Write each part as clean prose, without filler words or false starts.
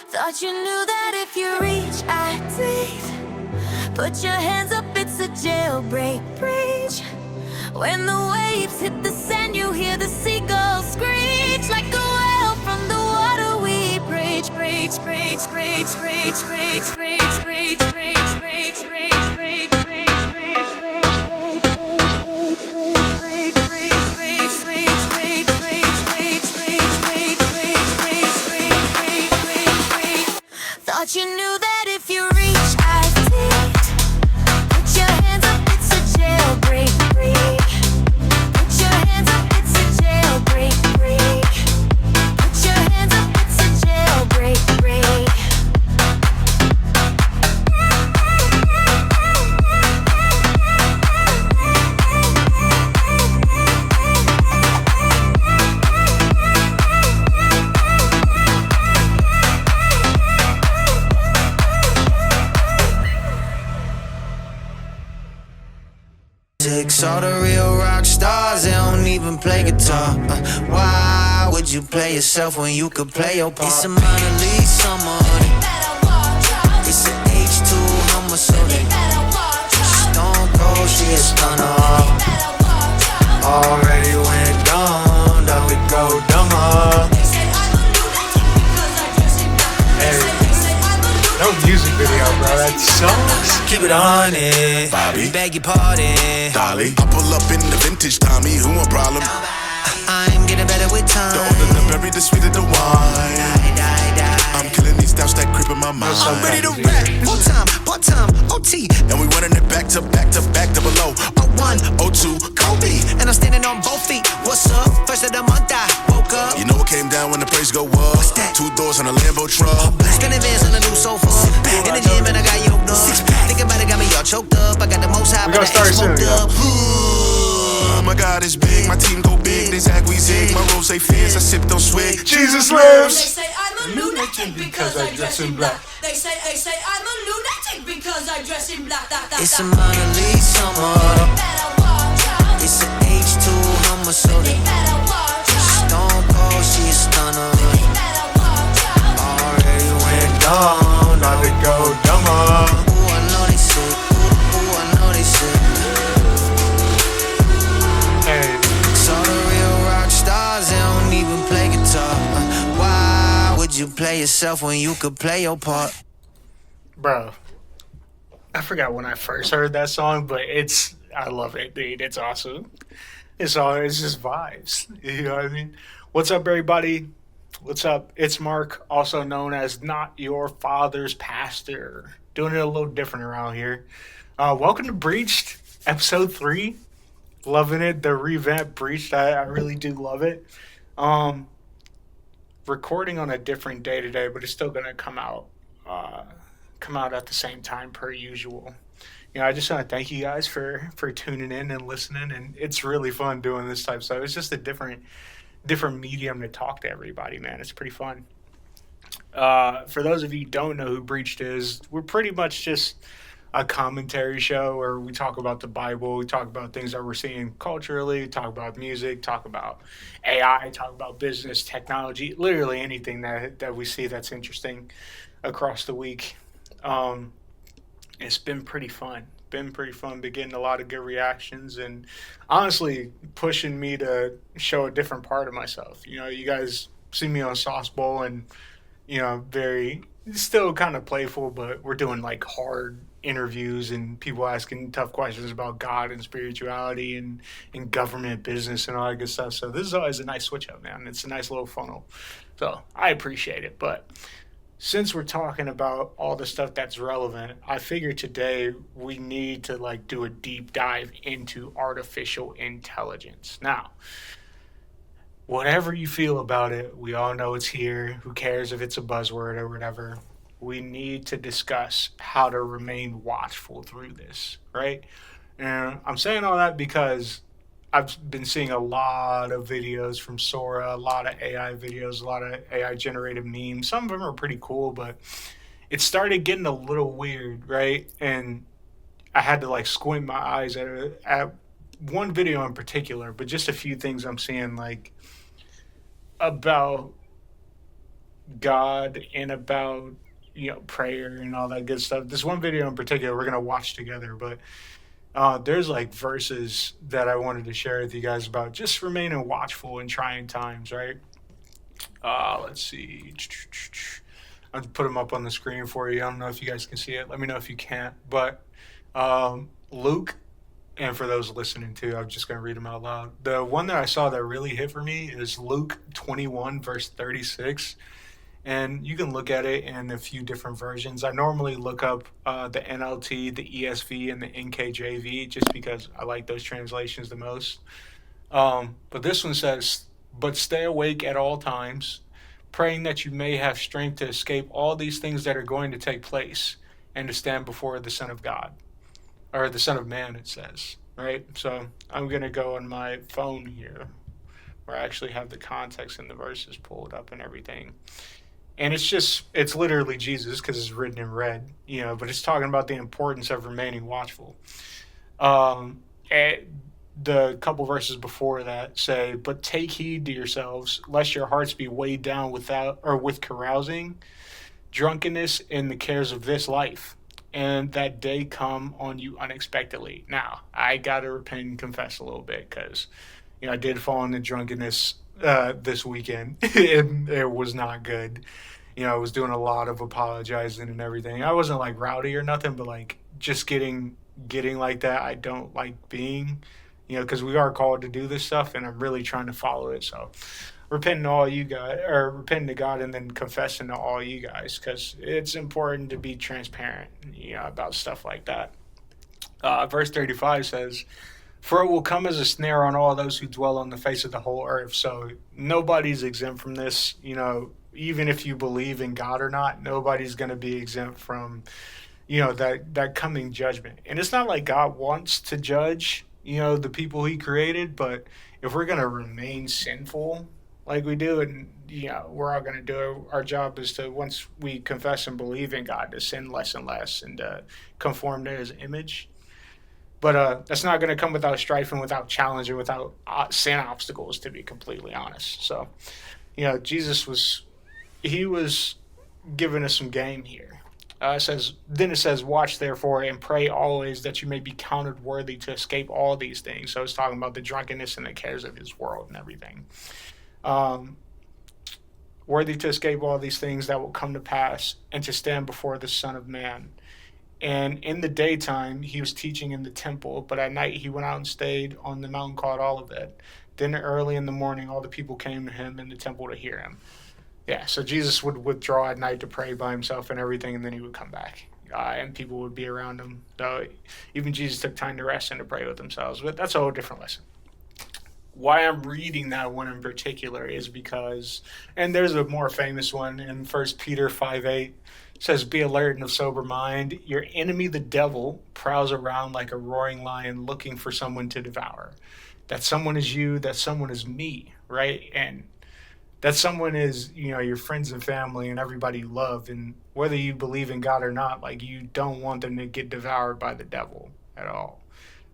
Thought you knew that if you reach, I breathe. Put your hands up, it's a jailbreak breach. When the waves hit the sand, you hear the seagulls screech. Like a whale from the water we breach, breach, breach, breach, breach, breach, breach, breach, breach, breach, breach, breach, thought you knew that if you reach, I think. Put your hands up, it's a jailbreak break. Put your hands up, it's a jailbreak break. Put your hands up, it's a jailbreak break. All the real rock stars, they don't even play guitar. Why would you play yourself when you could play your part? It's a minor league summer, it's an H2 Hummer, so they Stone Cold, she a stunner. Already went dumb, now we go dumber. No music video, bro, that sucks. Keep it on it, Bobby, beg your pardon, Dolly. I pull up in the vintage Tommy, who a problem? I'm getting better with time. The older the berry, the sweeter the wine. I'm killing these doubts that creep in my mind. I'm ready to rap, full time, part time, OT. And we running it back to back to back to below. 01, 02, Kobe, and I'm standing on both feet. What's up? First of the month I woke up. You know it came down when the praise go up. 2 doors on a Lambo truck. Spinning vans on a new sofa. In the gym and I got yoked up. Thinking about it got me all choked up. I got the most high, We but gonna I ain't start soon, smoked up. Oh my God, it's big. My team go big. They zag, we zig. My rose fierce. I sip, don't swig. Jesus They lives. say I'm a lunatic because I dress in black. They say I'm a lunatic because I dress in black. It's a minor league summer. It's an H2 Hummer, so they Stone Cold, she a stunner. Already went dumb, now we go dumber. Ooh, I know they sick. Ooh, I know they sick. Hey, All the real rock stars, they don't even play guitar. Why would you play yourself when you could play your part? bro, I forgot when I first heard that song, but I love it, dude. It's awesome. It's just vibes. You know what I mean? What's up, everybody? What's up? It's Mark, also known as Not Your Father's Pastor. Doing it a little different around here. Welcome to Breached, episode 3. Loving it. The revamped Breached. I really do love it. Recording on a different day today, but it's still gonna come out at the same time per usual. You know, I just want to thank you guys for tuning in and listening, and it's really fun doing this type of stuff. It's just a different medium to talk to everybody, man. It's pretty fun. For those of you who don't know who Breached is, we're pretty much just a commentary show where we talk about the Bible, we talk about things that we're seeing culturally, talk about music, talk about AI, talk about business, technology, literally anything that we see that's interesting across the week. It's been pretty fun. Been getting a lot of good reactions and honestly pushing me to show a different part of myself. You know, you guys see me on Sauce Bowl and, you know, very still kind of playful, but we're doing like hard interviews and people asking tough questions about God and spirituality and government, business, and all that good stuff. So this is always a nice switch up, man. It's a nice little funnel. So I appreciate it. But since we're talking about all the stuff that's relevant, I figured today we need to like do a deep dive into artificial intelligence. Now, whatever you feel about it, we all know it's here. Who cares if it's a buzzword or whatever? We need to discuss how to remain watchful through this, right? And I'm saying all that because I've been seeing a lot of videos from Sora, a lot of AI videos, a lot of AI generated memes. Some of them are pretty cool, but it started getting a little weird, right? And I had to like squint my eyes at one video in particular, but just a few things I'm seeing like about God and about, prayer and all that good stuff. This one video in particular we're gonna watch together, but there's like verses that I wanted to share with you guys about just remaining watchful in trying times, right? Let's see. I'll put them up on the screen for you. I don't know if you guys can see it. Let me know if you can't. But Luke, and for those listening too, I'm just going to read them out loud. The one that I saw that really hit for me is Luke 21, verse 36. And you can look at it in a few different versions. I normally look up the NLT, the ESV, and the NKJV just because I like those translations the most. But this one says, "But stay awake at all times, praying that you may have strength to escape all these things that are going to take place and to stand before the Son of God," or the Son of Man, it says, right? So I'm going to go on my phone here where I actually have the context and the verses pulled up and everything. And it's literally Jesus because it's written in red, but it's talking about the importance of remaining watchful. The couple verses before that say, "But take heed to yourselves, lest your hearts be weighed down with carousing, drunkenness, and the cares of this life, and that day come on you unexpectedly." Now, I got to repent and confess a little bit because, I did fall into drunkenness this weekend. It was not good. I was doing a lot of apologizing and everything. I wasn't like rowdy or nothing, but like just getting like that, I don't like being, because we are called to do this stuff, and I'm really trying to follow it. So repenting to God and then confessing to all you guys, because it's important to be transparent, about stuff like that. Verse 35 says, "For it will come as a snare on all those who dwell on the face of the whole earth." So nobody's exempt from this, even if you believe in God or not, nobody's going to be exempt from, that coming judgment. And it's not like God wants to judge, the people he created, but if we're going to remain sinful like we do, and, we're all going to do it, our job is to, once we confess and believe in God, to sin less and less and to conform to his image. But that's not going to come without strife and without challenge and without sin obstacles, to be completely honest. So, Jesus was giving us some game here. It says, "Watch therefore and pray always that you may be counted worthy to escape all these things." So it's talking about the drunkenness and the cares of this world and everything. Worthy to escape all these things that will come to pass and to stand before the Son of Man. And in the daytime, he was teaching in the temple, but at night he went out and stayed on the mountain called Olivet. Then early in the morning, all the people came to him in the temple to hear him. Yeah, so Jesus would withdraw at night to pray by himself and everything, and then he would come back, and people would be around him. So even Jesus took time to rest and to pray with themselves, but that's a whole different lesson. Why I'm reading that one in particular is because, and there's a more famous one in 1 Peter 5:8, says, "Be alert and of sober mind. Your enemy, the devil, prowls around like a roaring lion looking for someone to devour." That someone is you, that someone is me, right? And that someone is, your friends and family and everybody you love. And whether you believe in God or not, like, you don't want them to get devoured by the devil at all,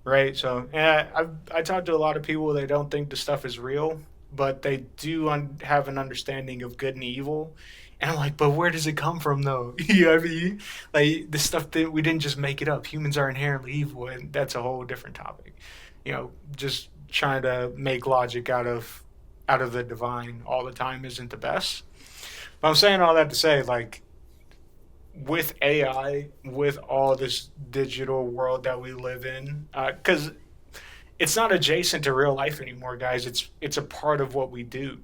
right? So I talk to a lot of people, they don't think the stuff is real, but they do have an understanding of good and evil. And I'm like, but where does it come from, though? You know what I mean? Like, the stuff that we didn't just make it up. Humans are inherently evil, and that's a whole different topic. Just trying to make logic out of the divine all the time isn't the best. But I'm saying all that to say, like, with AI, with all this digital world that we live in, because it's not adjacent to real life anymore, guys. It's a part of what we do.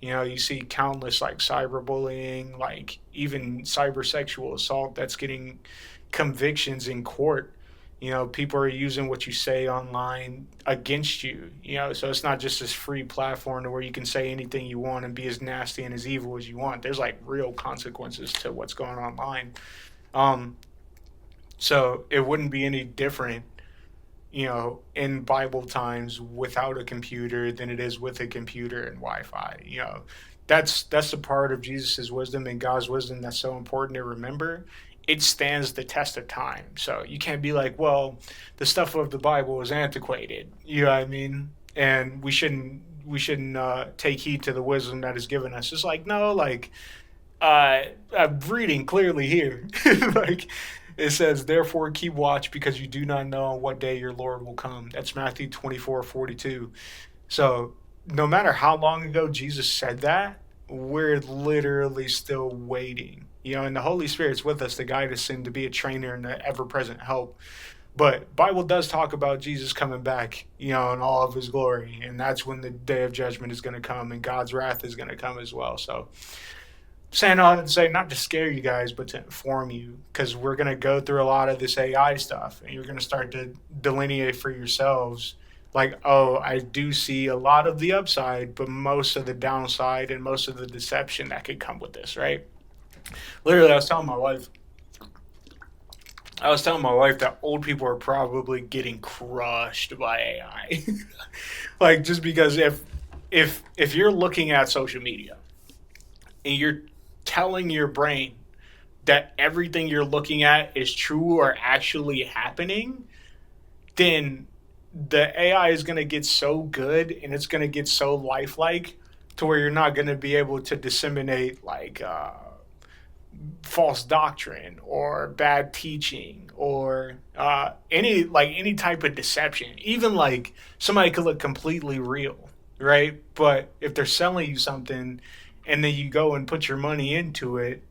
You see countless, like, cyberbullying, like even cybersexual assault that's getting convictions in court. People are using what you say online against you, so it's not just this free platform to where you can say anything you want and be as nasty and as evil as you want. There's like real consequences to what's going on online. So it wouldn't be any different, in Bible times without a computer than it is with a computer and Wi-Fi. That's the part of Jesus's wisdom and God's wisdom that's so important to remember. It stands the test of time. So you can't be like, well, the stuff of the Bible is antiquated. You know what I mean? And we shouldn't take heed to the wisdom that is given us. It's like, no, like, I'm reading clearly here. Like, it says, therefore keep watch because you do not know on what day your Lord will come. That's Matthew 24:42. So no matter how long ago Jesus said that, we're literally still waiting. And the Holy Spirit's with us to guide us and to be a trainer and an ever-present help. But Bible does talk about Jesus coming back, in all of his glory. And that's when the day of judgment is going to come and God's wrath is going to come as well. So saying all that to say, not to scare you guys, but to inform you, because we're going to go through a lot of this AI stuff and you're going to start to delineate for yourselves. Like, oh, I do see a lot of the upside, but most of the downside and most of the deception that could come with this, right? Literally, I was telling my wife that old people are probably getting crushed by AI. Like, just because if you're looking at social media and you're telling your brain that everything you're looking at is true or actually happening, then the AI is going to get so good and it's going to get so lifelike to where you're not going to be able to disseminate like false doctrine or bad teaching or any type of deception. Even like somebody could look completely real, right? But if they're selling you something and then you go and put your money into it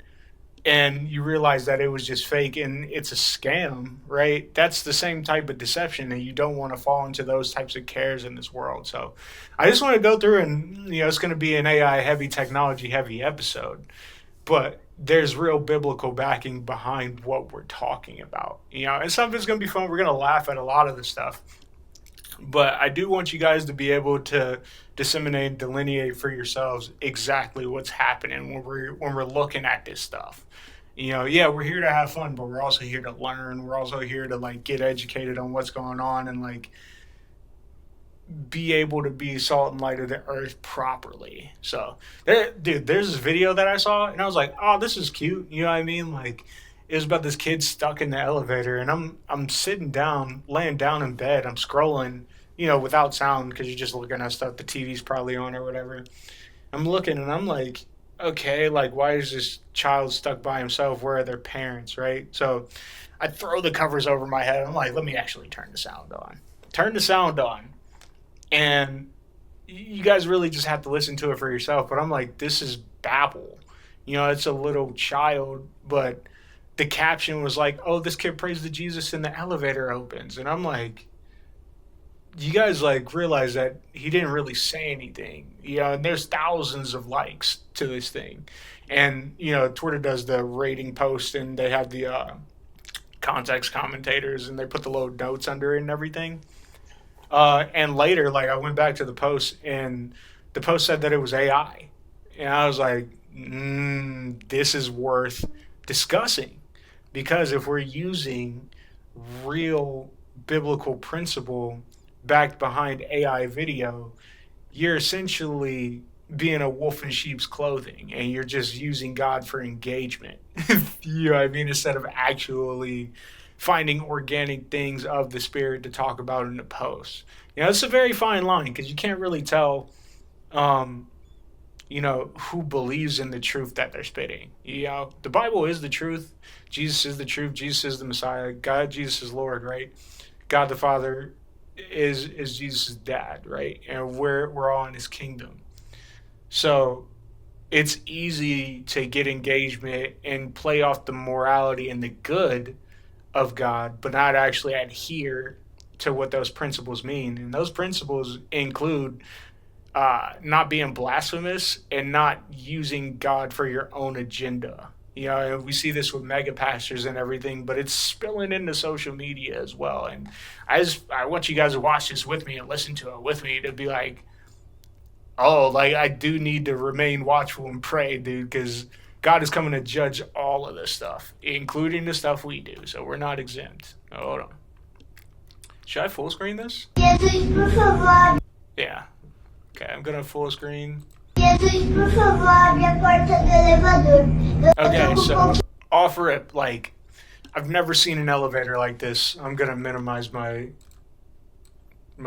and you realize that it was just fake and it's a scam, right? That's the same type of deception, and you don't want to fall into those types of cares in this world. So I just want to go through and, it's going to be an AI heavy, technology heavy episode, but there's real biblical backing behind what we're talking about, and some of it's going to be fun. We're going to laugh at a lot of this stuff, but I do want you guys to be able to disseminate and delineate for yourselves exactly what's happening when we're looking at this stuff. We're here to have fun, but we're also here to learn. We're also here to like get educated on what's going on and like be able to be salt and light of the earth properly. So, there's this video that I saw and I was like, oh, this is cute. You know what I mean? Like, it was about this kid stuck in the elevator, and I'm sitting down, laying down in bed. I'm scrolling, without sound because you're just looking at stuff. The TV's probably on or whatever. I'm looking and I'm like, okay, like, why is this child stuck by himself? Where are their parents, right? So I throw the covers over my head. I'm like, let me actually turn the sound on. Turn the sound on. And you guys really just have to listen to it for yourself. But I'm like, this is babble. It's a little child, but the caption was like, oh, this kid prays to Jesus and the elevator opens. And I'm like, you guys like realize that he didn't really say anything, and there's thousands of likes to this thing. And, Twitter does the rating post and they have the context commentators and they put the little notes under it and everything. And later, like, I went back to the post and the post said that it was AI. And I was like, this is worth discussing, because if we're using real biblical principle backed behind AI video, you're essentially being a wolf in sheep's clothing and you're just using God for engagement. You know what I mean? Instead of actually finding organic things of the Spirit to talk about in the post. It's a very fine line because you can't really tell, who believes in the truth that they're spitting. The Bible is the truth. Jesus is the truth. Jesus is the Messiah. God, Jesus is Lord, right? God the Father is Jesus' dad, right? And we're all in his kingdom. So it's easy to get engagement and play off the morality and the good of God, but not actually adhere to what those principles mean. And those principles include not being blasphemous and not using God for your own agenda. We see this with mega pastors and everything, but it's spilling into social media as well. And I want you guys to watch this with me and listen to it with me to be like, oh, like, I do need to remain watchful and pray, dude, because God is coming to judge all of this stuff, including the stuff we do. So we're not exempt. Oh, hold on. Should I full screen this? Yeah. Okay, I'm going to full screen. Okay, so off rip, like, I've never seen an elevator like this. I'm going to minimize my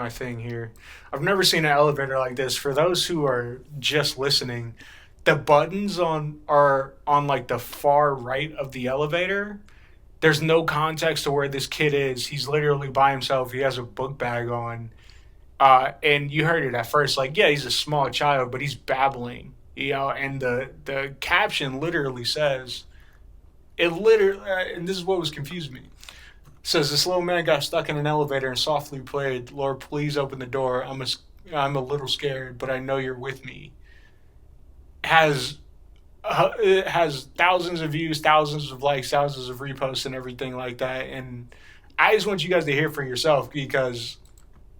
thing here. I've never seen an elevator like this. For those who are just listening, the buttons are on like the far right of the elevator. There's no context to where this kid is. He's literally by himself. He has a book bag on. And you heard it at first, like, yeah, he's a small child, but he's babbling, and the caption literally says, and this is what was confused me. It says, this little man got stuck in an elevator and softly prayed, Lord, please open the door. I'm a little scared, but I know you're with me. It has thousands of views, thousands of likes, thousands of reposts and everything like that. And I just want you guys to hear for yourself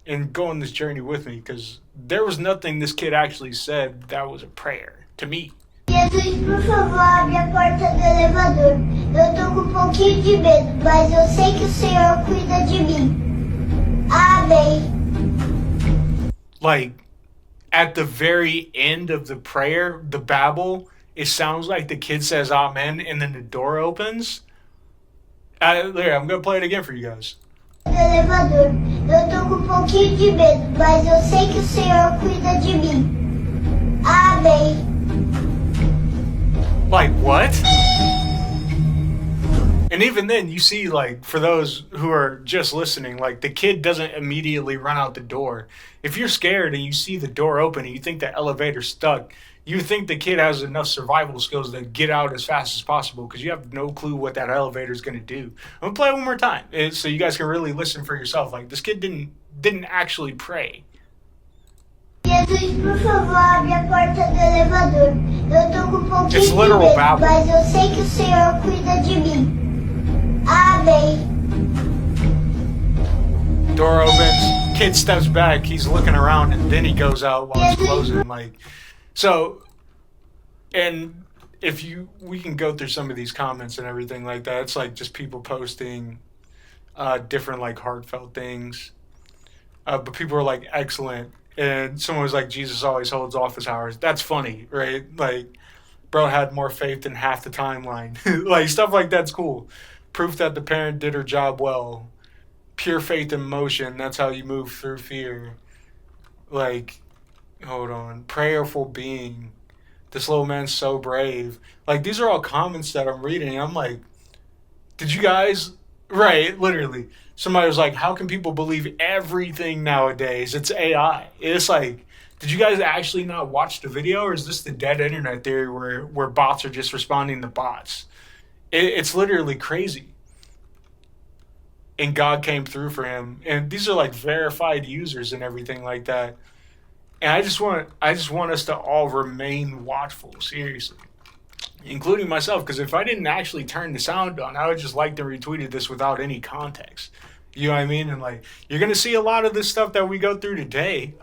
and go on this journey with me, because there was nothing this kid actually said that was a prayer to me. Jesus, por favor, abre a porta do elevador. Eu tô com um pouquinho de medo, mas eu sei que o Senhor cuida de mim. Amém. Like, at the very end of the prayer, the babble, it sounds like the kid says amen, and then the door opens. There, I'm going to play it again for you guys. Do elevador. Eu tô com um pouquinho de medo, mas eu sei que o Senhor cuida de mim. Amém. Like, what? And even then, you see, like, for those who are just listening, like, the kid doesn't immediately run out the door. If you're scared and you see the door open and you think the elevator's stuck, you think the kid has enough survival skills to get out as fast as possible, because you have no clue what that elevator is going to do. I'm going to play it one more time so you guys can really listen for yourself. Like, this kid didn't actually pray. Jesus, por favor, abre a porta do elevador. Eu tô com um pouquinho It's de literal medo, babble. mas eu sei que o Senhor cuida de mim. Amém. Door opens, kid steps back, he's looking around, and then he goes out while it's closing. Like, so, and we can go through some of these comments and everything like that. It's like just people posting different like heartfelt things, but people are like, excellent. And someone was like, Jesus always holds office hours. That's funny, right? Like, bro had more faith than half the timeline. Like, stuff like that's cool. Proof that the parent did her job well. Pure faith in motion. That's how you move through fear. Like, hold on. Prayerful being. This little man's so brave. Like, these are all comments that I'm reading. I'm like, did you guys... Right, literally. Somebody was like, how can people believe everything nowadays? It's AI. It's like, did you guys actually not watch the video, or is this the dead internet theory where bots are just responding to bots? It's literally crazy. And God came through for him. And these are like verified users and everything like that. And I just want us to all remain watchful, seriously. Including myself, because if I didn't actually turn the sound on, I would just like to retweeted this without any context. You know what I mean? And like, you're gonna see a lot of this stuff that we go through today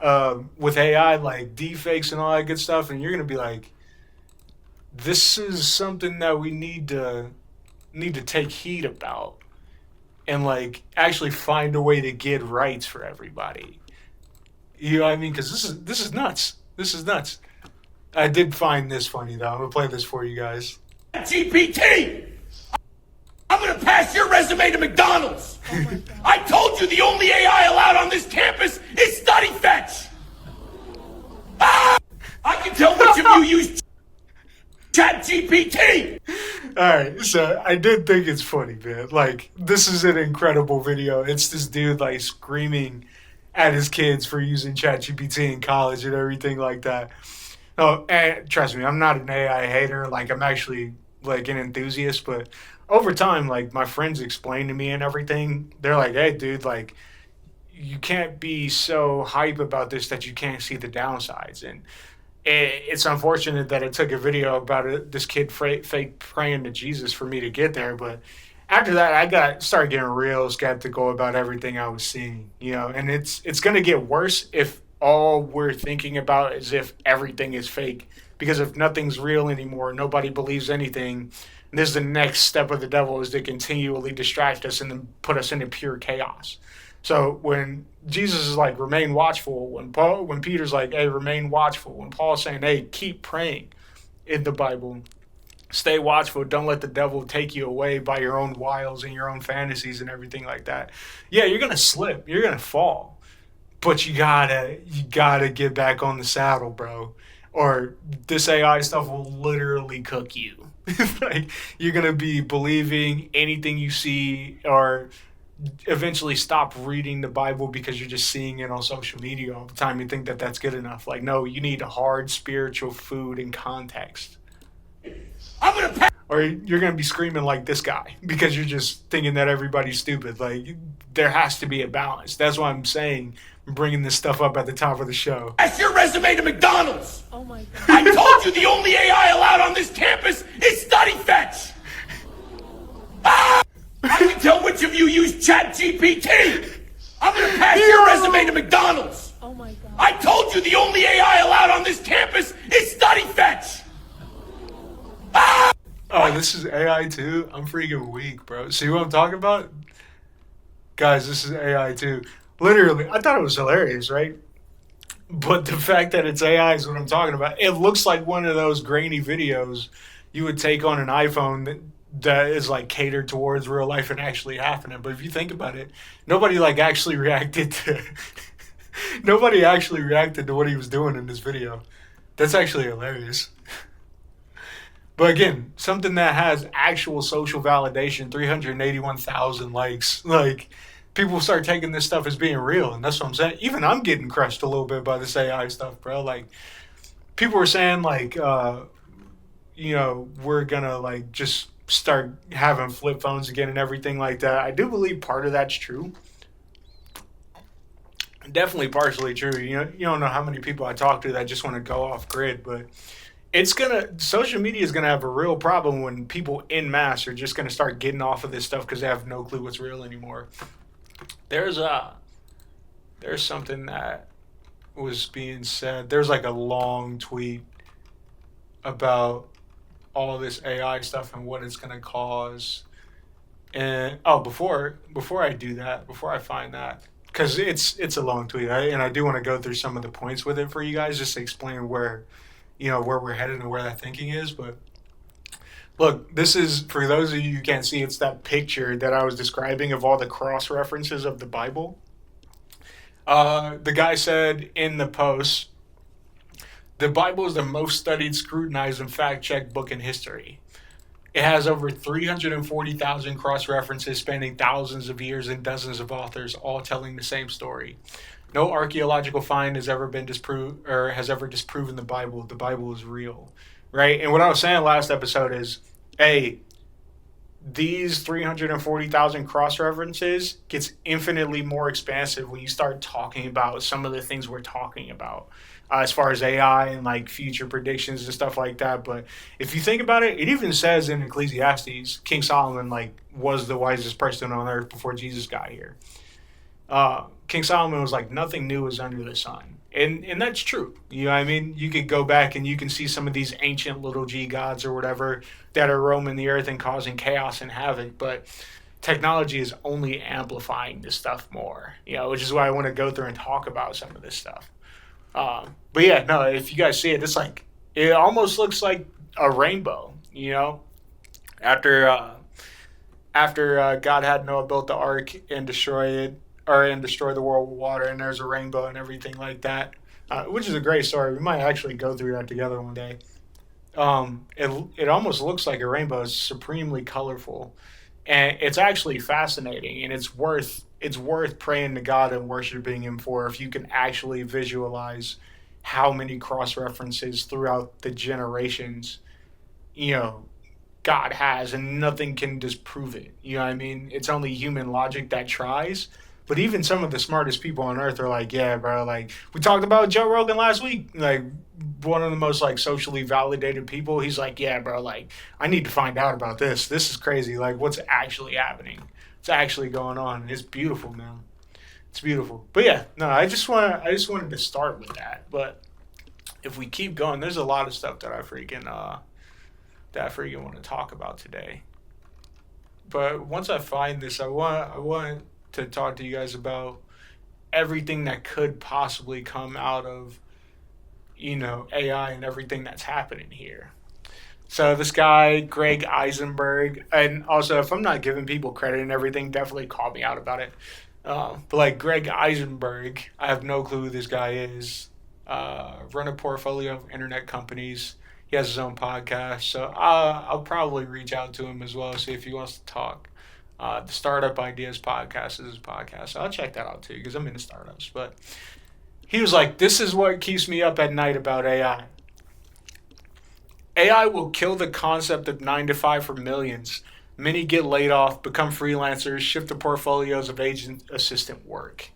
with AI, like deepfakes and all that good stuff, and you're gonna be like, this is something that we need to take heed about, and like actually find a way to get rights for everybody. You know what I mean? Because this is nuts. This is nuts. I did find this funny, though. I'm going to play this for you guys. GPT! I'm gonna pass your resume to McDonald's! I told you the only AI allowed on this campus is Study Fetch! Ah! I can tell which of you use ChatGPT! Alright, so I did think it's funny, man. Like, this is an incredible video. It's this dude, like, screaming at his kids for using ChatGPT in college and everything like that. Oh, and trust me, I'm not an AI hater. Like, I'm actually, like, an enthusiast. But over time, like, my friends explain to me and everything. They're like, hey, dude, like, you can't be so hype about this that you can't see the downsides. And it's unfortunate that it took a video about this kid fake praying to Jesus for me to get there. But after that, I started getting real skeptical about everything I was seeing, you know. And it's going to get worse if all we're thinking about is if everything is fake, because if nothing's real anymore, nobody believes anything, and this is the next step of the devil, is to continually distract us and then put us into pure chaos. So when Jesus is like, remain watchful, when Peter's like, hey, remain watchful, when Paul's saying, hey, keep praying in the Bible, stay watchful, don't let the devil take you away by your own wiles and your own fantasies and everything like that. Yeah, you're gonna slip, you're gonna fall. But you gotta get back on the saddle, bro. or this AI stuff will literally cook you. Like, you're gonna be believing anything you see, or eventually stop reading the Bible because you're just seeing it on social media all the time. You think that that's good enough. Like, no, you need hard spiritual food and context. I'm gonna pass. Or you're going to be screaming like this guy because you're just thinking that everybody's stupid. Like, there has to be a balance. That's why I'm saying, I'm bringing this stuff up at the top of the show. Pass your resume to McDonald's. Oh my god. I told you the only AI allowed on this campus is Study Fetch. Ah! I can tell which of you use ChatGPT. I'm gonna pass your resume to McDonald's. Oh my god. I told you the only AI allowed on this campus is Study Fetch. Ah! Oh, this is AI too? I'm freaking weak, bro. See what I'm talking about? Guys, this is AI too. Literally, I thought it was hilarious, right? But the fact that it's AI is what I'm talking about. It looks like one of those grainy videos you would take on an iPhone that is like catered towards real life and actually happening. But if you think about it, nobody actually reacted to what he was doing in this video. That's actually hilarious. But again, something that has actual social validation, 381,000 likes. Like, people start taking this stuff as being real, and that's what I'm saying. Even I'm getting crushed a little bit by this AI stuff, bro. Like, people were saying, like, we're gonna, like, just start having flip phones again and everything like that. I do believe part of that's true. Definitely partially true. You don't know how many people I talk to that just want to go off grid, but social media is gonna have a real problem when people en masse are just gonna start getting off of this stuff because they have no clue what's real anymore. There's something that was being said. There's like a long tweet about all this AI stuff and what it's gonna cause. And before I do that, before I find that, because it's a long tweet, and I do want to go through some of the points with it for you guys, just to explain where we're headed and where that thinking is. But look, this is, for those of you who can't see, it's that picture that I was describing of all the cross references of the Bible. The guy said in the post, the Bible is the most studied, scrutinized, and fact-checked book in history. It has over 340,000 cross references spanning thousands of years and dozens of authors, all telling the same story. No archaeological find has ever disproven the Bible. The Bible is real, right? And what I was saying last episode is, hey, these 340,000 cross references gets infinitely more expansive when you start talking about some of the things we're talking about, as far as AI and like future predictions and stuff like that. But if you think about it, it even says in Ecclesiastes, King Solomon was the wisest person on earth before Jesus got here. King Solomon was like, nothing new is under the sun. And that's true. You know what I mean? You could go back and you can see some of these ancient little g gods or whatever that are roaming the earth and causing chaos and havoc. But technology is only amplifying this stuff more, which is why I want to go through and talk about some of this stuff. But yeah, no, if you guys see it, it's like, it almost looks like a rainbow, after God had Noah built the ark and destroy the world with water, and there's a rainbow and everything like that, which is a great story. We might actually go through that together one day. It almost looks like a rainbow. It's supremely colorful, and it's actually fascinating, and it's worth praying to God and worshiping Him for, if you can actually visualize how many cross references throughout the generations, God has, and nothing can disprove it. You know what I mean? It's only human logic that tries. But even some of the smartest people on earth are like, yeah, bro, like, we talked about Joe Rogan last week, like, one of the most, like, socially validated people. He's like, yeah, bro, like, I need to find out about this. This is crazy. Like, what's actually happening? What's actually going on? It's beautiful, man. It's beautiful. But yeah, no, I just wanted to start with that. But if we keep going, there's a lot of stuff that I freaking want to talk about today. But once I find this, I want to talk to you guys about everything that could possibly come out of, AI and everything that's happening here. So this guy, Greg Eisenberg, and also if I'm not giving people credit and everything, definitely call me out about it. But like Greg Eisenberg, I have no clue who this guy is. run a portfolio of internet companies. He has his own podcast, so I'll probably reach out to him as well, see if he wants to talk. The Startup Ideas Podcast is his podcast. So I'll check that out too, because I'm into startups. But he was like, this is what keeps me up at night about AI. AI will kill the concept of 9 to 5 for millions. Many get laid off, become freelancers, shift to portfolios of agent assistant work.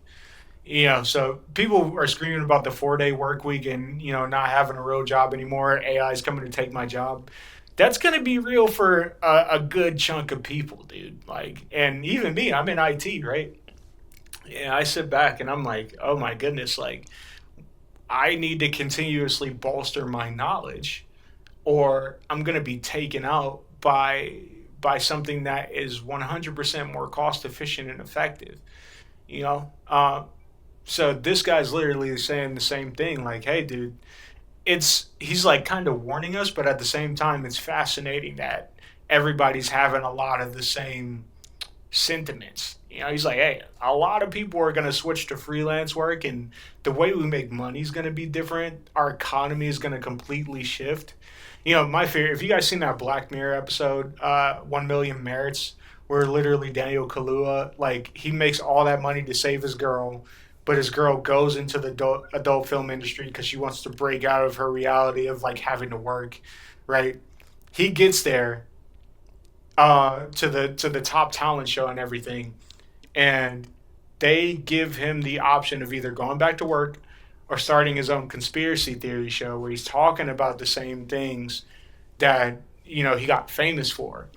So people are screaming about the 4-day work week and, not having a real job anymore. AI is coming to take my job. That's going to be real for a good chunk of people, dude. And even me, I'm in IT, right? Yeah, I sit back and I'm like, oh my goodness, I need to continuously bolster my knowledge, or I'm going to be taken out by something that is 100% more cost efficient and effective. So this guy's literally saying the same thing. Hey, dude, he's kind of warning us, but at the same time, it's fascinating that everybody's having a lot of the same sentiments. He's like, hey, a lot of people are going to switch to freelance work, and the way we make money is going to be different. Our economy is going to completely shift. My fear, if you guys seen that Black Mirror episode, 1 Million Merits, where literally Daniel Kaluuya, he makes all that money to save his girl, but his girl goes into the adult film industry because she wants to break out of her reality of having to work, right? He gets there to the top talent show and everything, and they give him the option of either going back to work or starting his own conspiracy theory show where he's talking about the same things that he got famous for.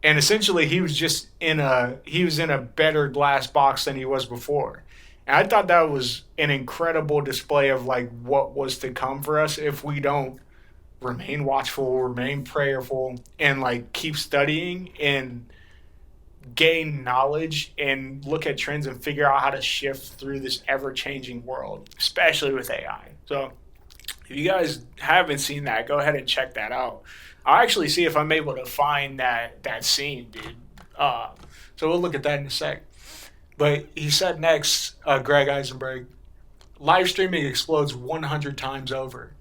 And essentially he was just in a better glass box than he was before. And I thought that was an incredible display of what was to come for us if we don't remain watchful, remain prayerful, and keep studying and gain knowledge and look at trends and figure out how to shift through this ever-changing world, especially with AI. So if you guys haven't seen that, go ahead and check that out. I'll actually see if I'm able to find that scene, dude. So we'll look at that in a sec. But he said next, Greg Eisenberg, live streaming explodes 100 times over.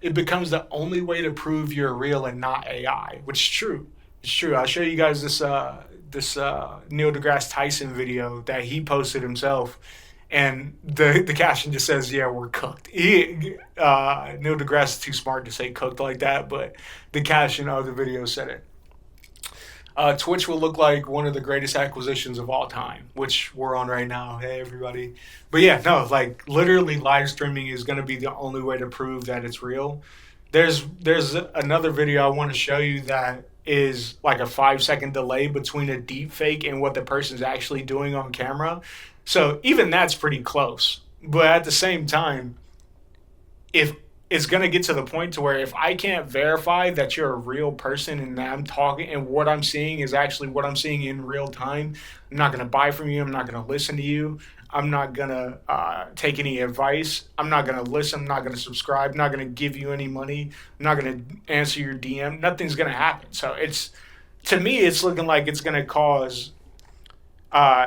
It becomes the only way to prove you're real and not AI, which is true. It's true. I'll show you guys this Neil deGrasse Tyson video that he posted himself, and the caption just says, "Yeah, we're cooked." Neil deGrasse is too smart to say cooked like that, but the caption of the video said it. Twitch will look like one of the greatest acquisitions of all time, which we're on right now. Hey, everybody. But yeah, no, literally live streaming is going to be the only way to prove that it's real. There's another video I want to show you that is a 5-second delay between a deep fake and what the person's actually doing on camera. So even that's pretty close. But at the same time, if it's going to get to the point to where if I can't verify that you're a real person and that I'm talking and what I'm seeing is actually what I'm seeing in real time, I'm not going to buy from you. I'm not going to listen to you. I'm not going to take any advice. I'm not going to listen. I'm not going to subscribe. I'm not going to give you any money. I'm not going to answer your DM. Nothing's going to happen. So to me, it's looking like it's going to cause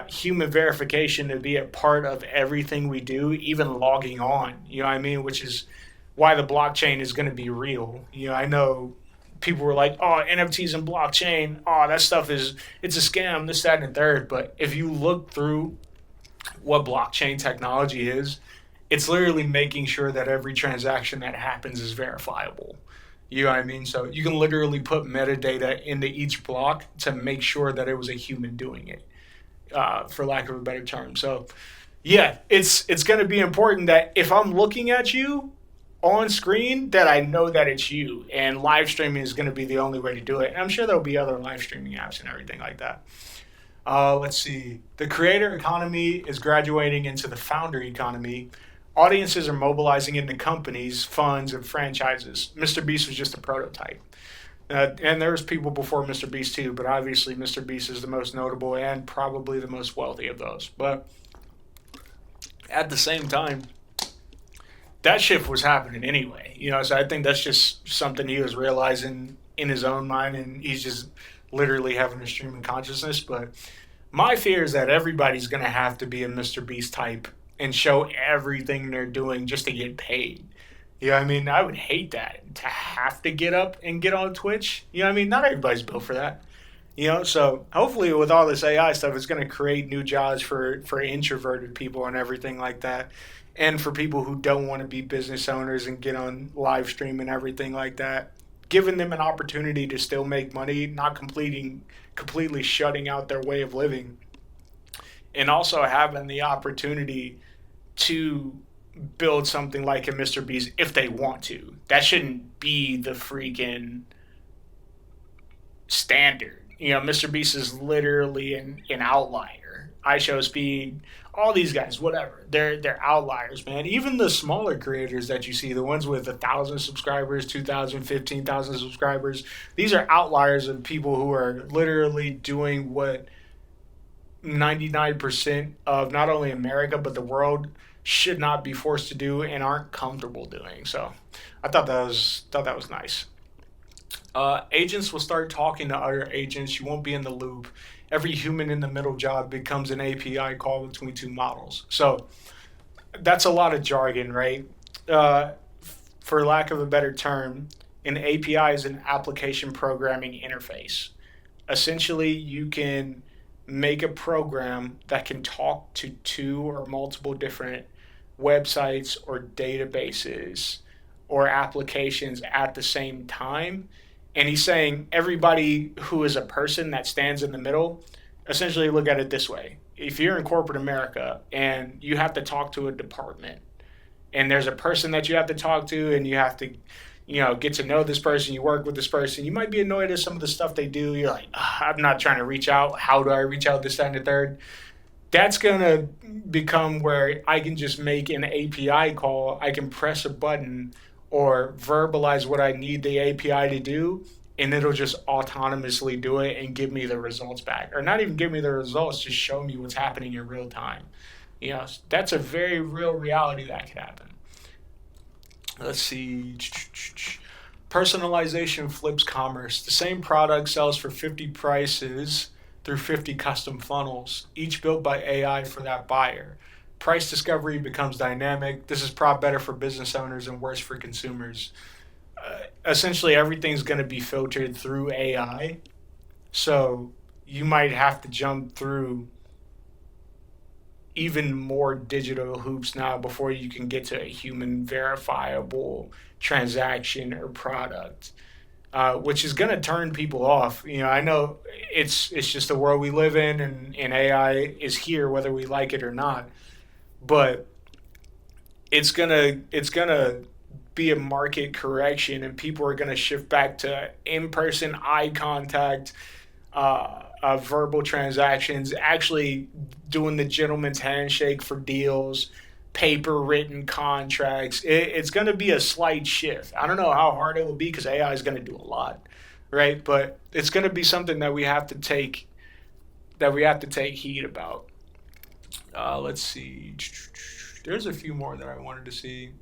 human verification to be a part of everything we do, even logging on, you know what I mean? Which is why the blockchain is going to be real. I know people were like, oh, NFTs and blockchain, oh, that stuff it's a scam, this, that, and the third. But if you look through what blockchain technology is, it's literally making sure that every transaction that happens is verifiable. You know what I mean? So you can literally put metadata into each block to make sure that it was a human doing it, for lack of a better term. So yeah, it's going to be important that if I'm looking at you on screen, that I know that it's you, and live streaming is going to be the only way to do it. And I'm sure there'll be other live streaming apps and everything like that. Let's see. The creator economy is graduating into the founder economy. Audiences are mobilizing into companies, funds, and franchises. Mr. Beast was just a prototype. And there's people before Mr. Beast too, but obviously Mr. Beast is the most notable and probably the most wealthy of those. But at the same time, that shift was happening anyway. So I think that's just something he was realizing in his own mind, and he's just literally having a stream of consciousness. But my fear is that everybody's going to have to be a Mr. Beast type and show everything they're doing just to get paid. You know what I mean? I would hate that, to have to get up and get on Twitch. You know what I mean? Not everybody's built for that. You know, so hopefully with all this AI stuff, it's going to create new jobs for introverted people and everything like that. And for people who don't want to be business owners and get on live stream and everything like that, giving them an opportunity to still make money, not completely shutting out their way of living, and also having the opportunity to build something like a Mr. Beast if they want to. That shouldn't be the freaking standard. You know, Mr. Beast is literally an outlier. iShowSpeed, all these guys, whatever. They're outliers, man. Even the smaller creators that you see, the ones with 1,000 subscribers, 2,000, 15,000 subscribers, these are outliers of people who are literally doing what 99% of not only America but the world should not be forced to do and aren't comfortable doing. So I thought that was nice. Agents will start talking to other agents. You won't be in the loop. Every human in the middle job becomes an API call between two models. So that's a lot of jargon, right? For lack of a better term, an API is an application programming interface. Essentially, you can make a program that can talk to two or multiple different websites or databases or applications at the same time. And he's saying everybody who is a person that stands in the middle, essentially look at it this way. If you're in corporate America and you have to talk to a department and there's a person that you have to talk to and you have to, get to know this person, you work with this person, you might be annoyed at some of the stuff they do. You're like, I'm not trying to reach out. How do I reach out, this, that, and the third? That's going to become where I can just make an API call. I can press a button or verbalize what I need the API to do, and it'll just autonomously do it and give me the results back. Or not even give me the results, just show me what's happening in real time. That's a very real reality that could happen. Let's see. Personalization flips commerce. The same product sells for 50 prices through 50 custom funnels, each built by AI for that buyer. Price discovery becomes dynamic. This is probably better for business owners and worse for consumers. Essentially, everything's going to be filtered through AI. So you might have to jump through even more digital hoops now before you can get to a human verifiable transaction or product, which is going to turn people off. I know it's just the world we live in, and AI is here whether we like it or not. But it's gonna be a market correction, and people are gonna shift back to in-person eye contact, verbal transactions, actually doing the gentleman's handshake for deals, paper-written contracts. It's gonna be a slight shift. I don't know how hard it will be because AI is gonna do a lot, right? But it's gonna be something that we have to take heed about. Let's see. There's a few more that I wanted to see.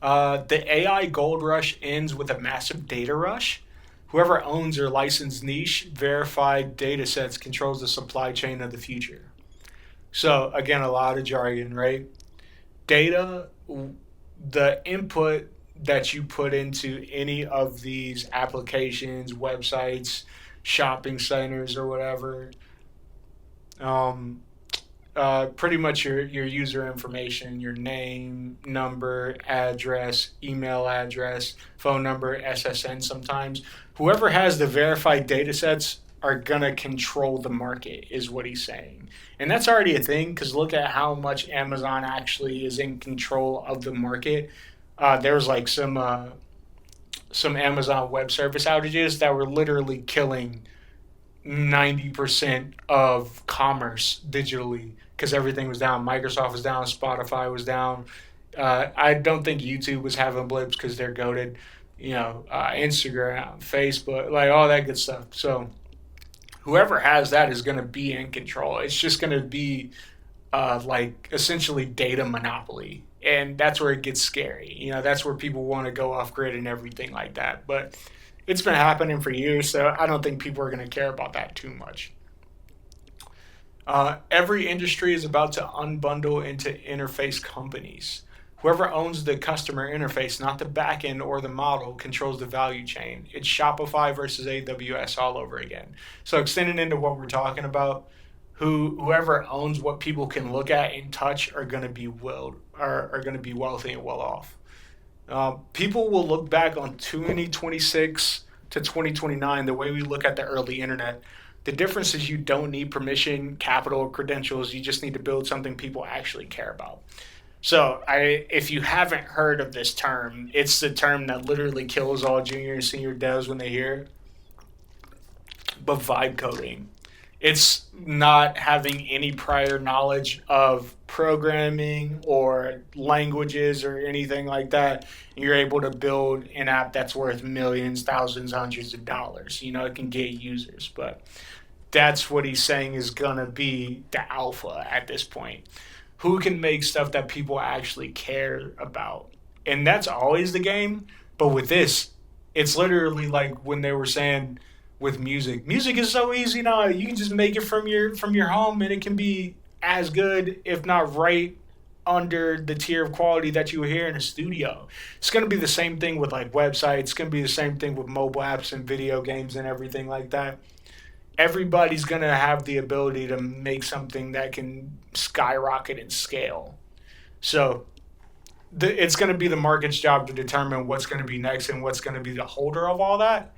The AI gold rush ends with a massive data rush. Whoever owns or licensed niche verified data sets controls the supply chain of the future. So again, a lot of jargon, right? Data, the input that you put into any of these applications, websites, shopping centers, or whatever, pretty much your user information, your name, number, address, email address, phone number, SSN sometimes. Whoever has the verified data sets are going to control the market, is what he's saying. And that's already a thing, because look at how much Amazon actually is in control of the market. There was like some Amazon Web Service outages that were literally killing 90% of commerce digitally because everything was down. Microsoft was down, Spotify was down. I don't think YouTube was having blips because they're goated. Instagram, Facebook, like all that good stuff. So whoever has that is going to be in control. It's just going to be like essentially data monopoly. And that's where it gets scary. That's where people want to go off grid and everything like that. But it's been happening for years, so I don't think people are going to care about that too much. Every industry is about to unbundle into interface companies. Whoever owns the customer interface, not the back end or the model, controls the value chain. It's Shopify versus AWS all over again. So extending into what we're talking about, whoever owns what people can look at and touch are going to be wealthy and well off. People will look back on 2026 to 2029 the way we look at the early internet. The difference is you don't need permission, capital, credentials. You just need to build something people actually care about. So if you haven't heard of this term, it's the term that literally kills all junior and senior devs when they hear it. But vibe coding. It's not having any prior knowledge of programming or languages or anything like that. You're able to build an app that's worth millions, thousands, hundreds of dollars. You know, it can get users, but that's what he's saying is going to be the alpha at this point. Who can make stuff that people actually care about? And that's always the game. But with this, it's literally like when they were saying with music. Music is so easy now. You can just make it from your home and it can be as good, if not right under the tier of quality that you would hear in a studio. It's going to be the same thing with like websites. It's going to be the same thing with mobile apps and video games and everything like that. Everybody's going to have the ability to make something that can skyrocket and scale. So it's going to be the market's job to determine what's going to be next and what's going to be the holder of all that.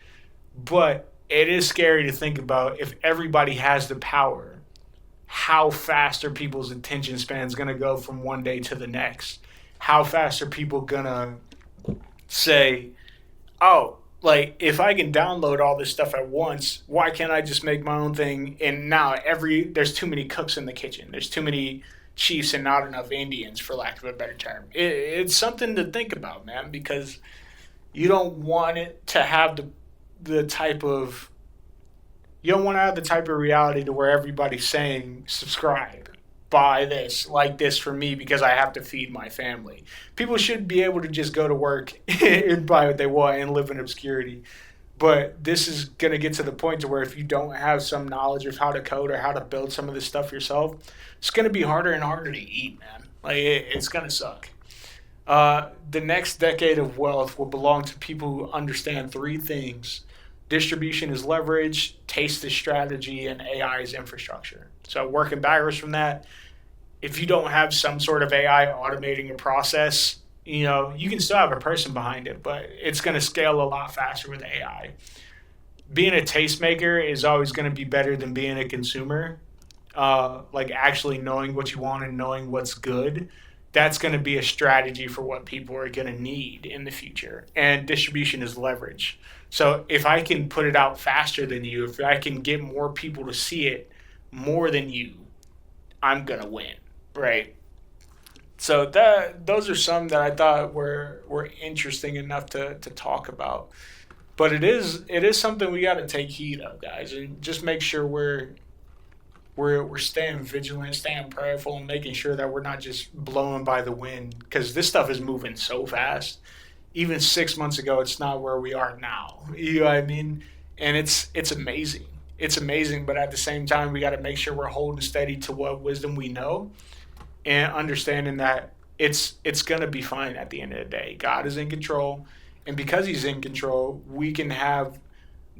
But it is scary to think about if everybody has the power, how fast are people's attention spans going to go from one day to the next? How fast are people going to say, oh, like, if I can download all this stuff at once, why can't I just make my own thing? And now there's too many cooks in the kitchen. There's too many chiefs and not enough Indians, for lack of a better term. It's something to think about, man, because you don't want it to have the type of reality to where everybody's saying, subscribe, buy this, like this for me because I have to feed my family. People should be able to just go to work and buy what they want and live in obscurity. But this is going to get to the point to where if you don't have some knowledge of how to code or how to build some of this stuff yourself, it's going to be harder and harder to eat, man. Like, it's going to suck. The next decade of wealth will belong to people who understand three things. Distribution is leverage, taste is strategy, and AI is infrastructure. So working backwards from that, if you don't have some sort of AI automating a process, you know, you can still have a person behind it, but it's going to scale a lot faster with AI. Being a tastemaker is always going to be better than being a consumer. Like actually knowing what you want and knowing what's good. That's going to be a strategy for what people are going to need in the future. And distribution is leverage. So if I can put it out faster than you, if I can get more people to see it more than you, I'm going to win, right? So those are some that I thought were interesting enough to talk about. But it is something we got to take heed of, guys, and just make sure we're staying vigilant, staying prayerful, and making sure that we're not just blowing by the wind, because this stuff is moving so fast. Even 6 months ago, it's not where we are now. You know what I mean? And it's amazing. It's amazing, but at the same time, we got to make sure we're holding steady to what wisdom we know and understanding that it's going to be fine at the end of the day. God is in control, and because he's in control, we can have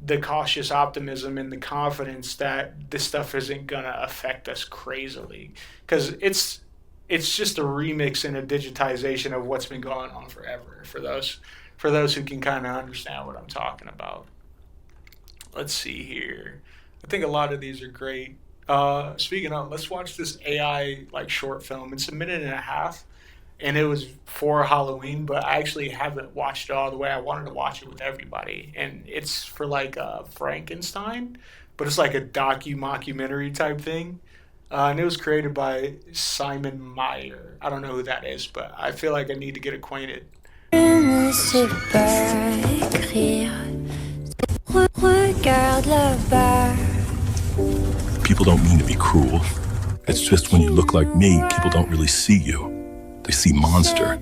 the cautious optimism and the confidence that this stuff isn't going to affect us crazily, because it's just a remix and a digitization of what's been going on forever for those who can kind of understand what I'm talking about. Let's see here. I think a lot of these are great. Speaking of, let's watch this AI like short film. It's a minute and a half, and it was for Halloween, but I actually haven't watched it all the way. I wanted to watch it with everybody, and it's for like Frankenstein, but it's like a mockumentary type thing. And it was created by Simon Meyer. I don't know who that is, but I feel like I need to get acquainted. People don't mean to be cruel. It's just when you look like me, people don't really see you. They see monster.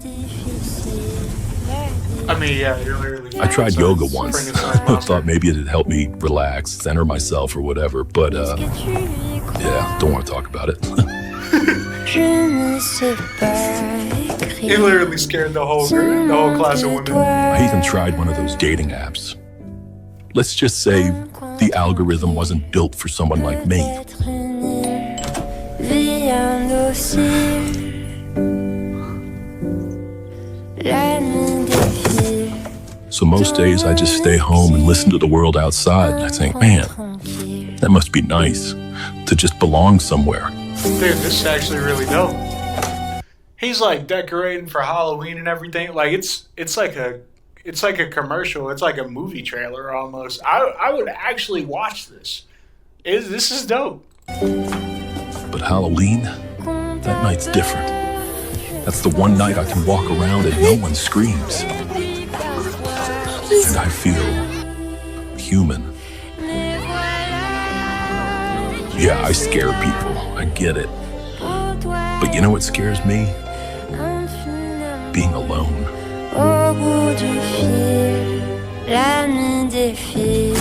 I mean, yeah, you're literally... I tried yoga once. I thought maybe it'd help me relax, center myself or whatever, but yeah, don't want to talk about it. He literally scared the whole class of women. I even tried one of those dating apps. Let's just say the algorithm wasn't built for someone like me. So most days I just stay home and listen to the world outside, and I think, man, that must be nice to just belong somewhere. Dude, this is actually really dope. He's like decorating for Halloween and everything. Like it's like a commercial. It's like a movie trailer almost. I would actually watch this. This is dope. But Halloween, that night's different. That's the one night I can walk around and no one screams. And I feel human. Yeah, I scare people. I get it. But you know what scares me? Being alone. Au bout du fil, la nuit défile.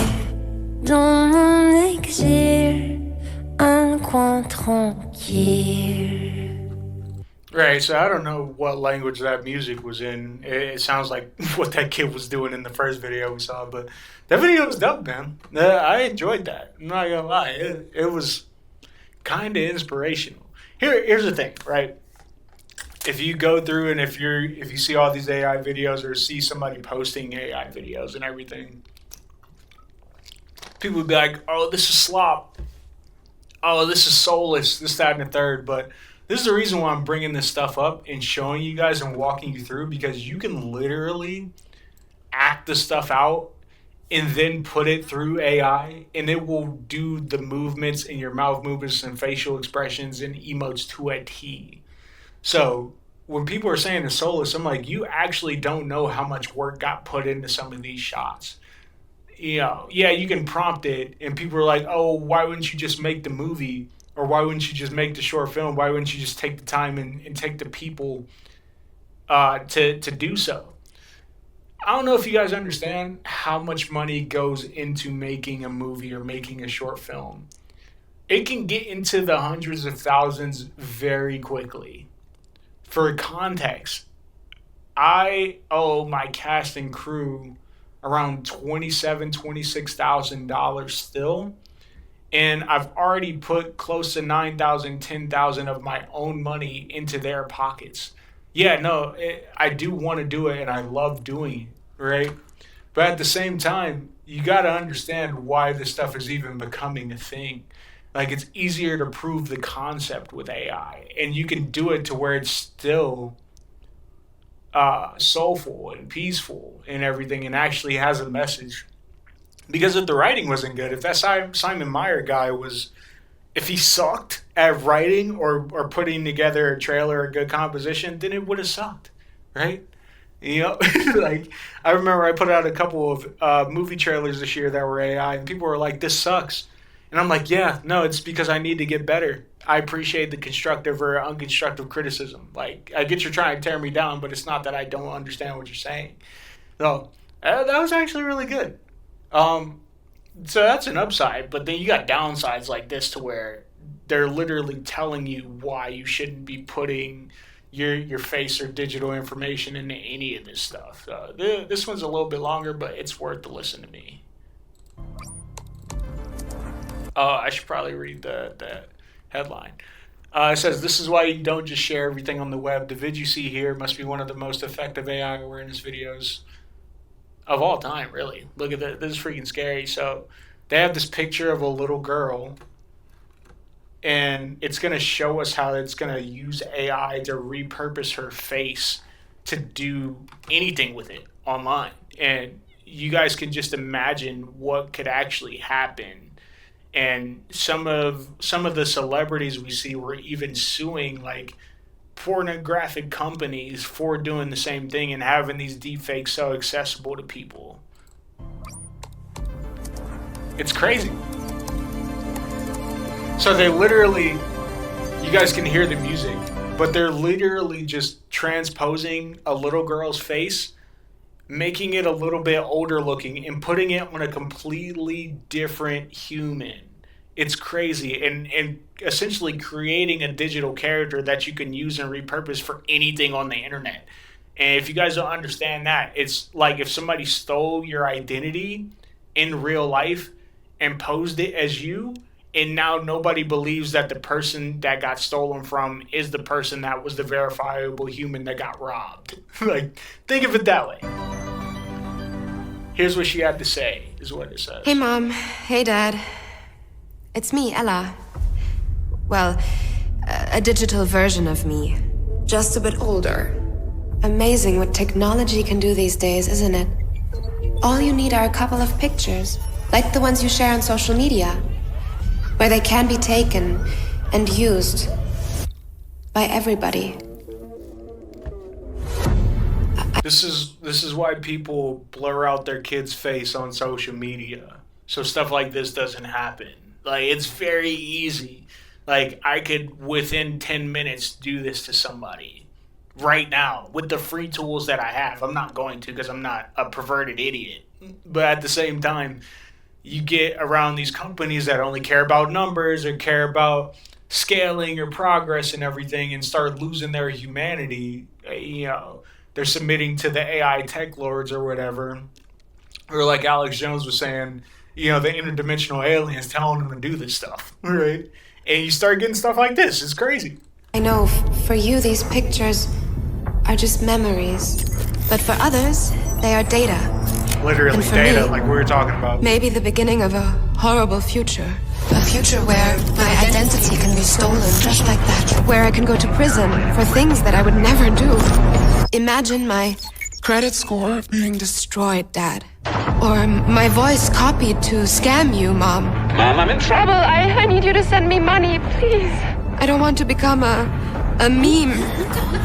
Dans mon exil, un coin tranquille. Right, so I don't know what language that music was in. It sounds like what that kid was doing in the first video we saw, but that video was dope, man. I enjoyed that. I'm not gonna lie. It was kind of inspirational. Here's the thing, right? If you go through and if you see all these AI videos or see somebody posting AI videos and everything, people would be like, oh, this is slop. Oh, this is soulless, this, that, and the third. But this is the reason why I'm bringing this stuff up and showing you guys and walking you through, because you can literally act the stuff out and then put it through AI, and it will do the movements in your mouth movements and facial expressions and emotes to a T. So when people are saying it's soulless, I'm like, you actually don't know how much work got put into some of these shots. You know, yeah, you can prompt it, and people are like, oh, why wouldn't you just make the movie? Or why wouldn't you just make the short film? Why wouldn't you just take the time and take the people to do so? I don't know if you guys understand how much money goes into making a movie or making a short film. It can get into the hundreds of thousands very quickly. For context, I owe my cast and crew around $27,000, $26,000 still. And I've already put close to $9,000, $10,000 of my own money into their pockets. Yeah, no, I do want to do it, and I love doing it, right? But at the same time, you got to understand why this stuff is even becoming a thing. Like, it's easier to prove the concept with AI, and you can do it to where it's still soulful and peaceful and everything, and actually has a message. Because if the writing wasn't good, if that Simon Meyer guy if he sucked at writing or putting together a trailer, a good composition, then it would have sucked, right? You know, like, I remember I put out a couple of movie trailers this year that were AI, and people were like, this sucks. And I'm like, yeah, no, it's because I need to get better. I appreciate the constructive or unconstructive criticism. Like, I get you're trying to tear me down, but it's not that I don't understand what you're saying. So that was actually really good. So that's an upside, but then you got downsides like this to where they're literally telling you why you shouldn't be putting your face or digital information into any of this stuff. This one's a little bit longer, but it's worth the listen to me. I should probably read the headline. It says, this is why you don't just share everything on the web. The vid you see here must be one of the most effective AI awareness videos of all time, really. Look at that. This is freaking scary. So they have this picture of a little girl, and it's going to show us how it's going to use AI to repurpose her face to do anything with it online. And you guys can just imagine what could actually happen. And some of the celebrities we see were even suing, like, pornographic companies for doing the same thing and having these deepfakes so accessible to people. It's crazy. So they literally, you guys can hear the music, but they're literally just transposing a little girl's face, making it a little bit older looking, and putting it on a completely different human. It's crazy. And essentially creating a digital character that you can use and repurpose for anything on the internet. And if you guys don't understand that, it's like if somebody stole your identity in real life and posed it as you, and now nobody believes that the person that got stolen from is the person that was the verifiable human that got robbed. Like, think of it that way. Here's what she had to say, is what it says. Hey, Mom. Hey, Dad. It's me, Ella. Well, a digital version of me. Just a bit older. Amazing what technology can do these days, isn't it? All you need are a couple of pictures, like the ones you share on social media, where they can be taken and used by everybody. This is why people blur out their kid's face on social media, so stuff like this doesn't happen. Like, it's very easy. Like, I could within 10 minutes do this to somebody right now with the free tools that I have. I'm not going to, because I'm not a perverted idiot. But at the same time, you get around these companies that only care about numbers or care about scaling or progress and everything, and start losing their humanity. They're submitting to the AI tech lords or whatever. Or like Alex Jones was saying, the interdimensional aliens telling them to do this stuff, right? And you start getting stuff like this. It's crazy. I know, for you, these pictures are just memories. But for others, they are data. Literally And for data, me, like we were talking about. Maybe the beginning of a horrible future. A future where my identity can be stolen just like that. Where I can go to prison for things that I would never do. Imagine my credit score being destroyed, Dad. Or my voice copied to scam you, Mom. Mom, I'm in trouble. I need you to send me money, please. I don't want to become a meme,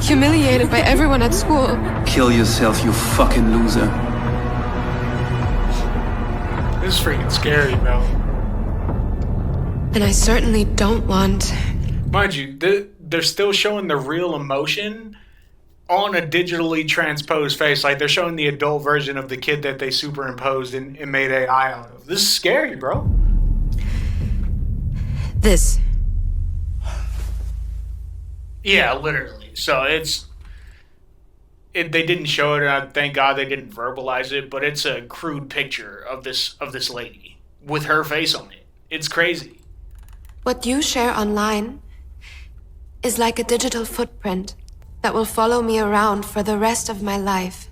humiliated by everyone at school. Kill yourself, you fucking loser. This is freaking scary, bro. And I certainly don't want... Mind you, they're still showing the real emotion on a digitally transposed face. Like, they're showing the adult version of the kid that they superimposed and made AI out of. This is scary, bro. This. Yeah, literally. So they didn't show it, and thank God they didn't verbalize it, but it's a crude picture of this lady with her face on it. It's crazy. What you share online is like a digital footprint that will follow me around for the rest of my life.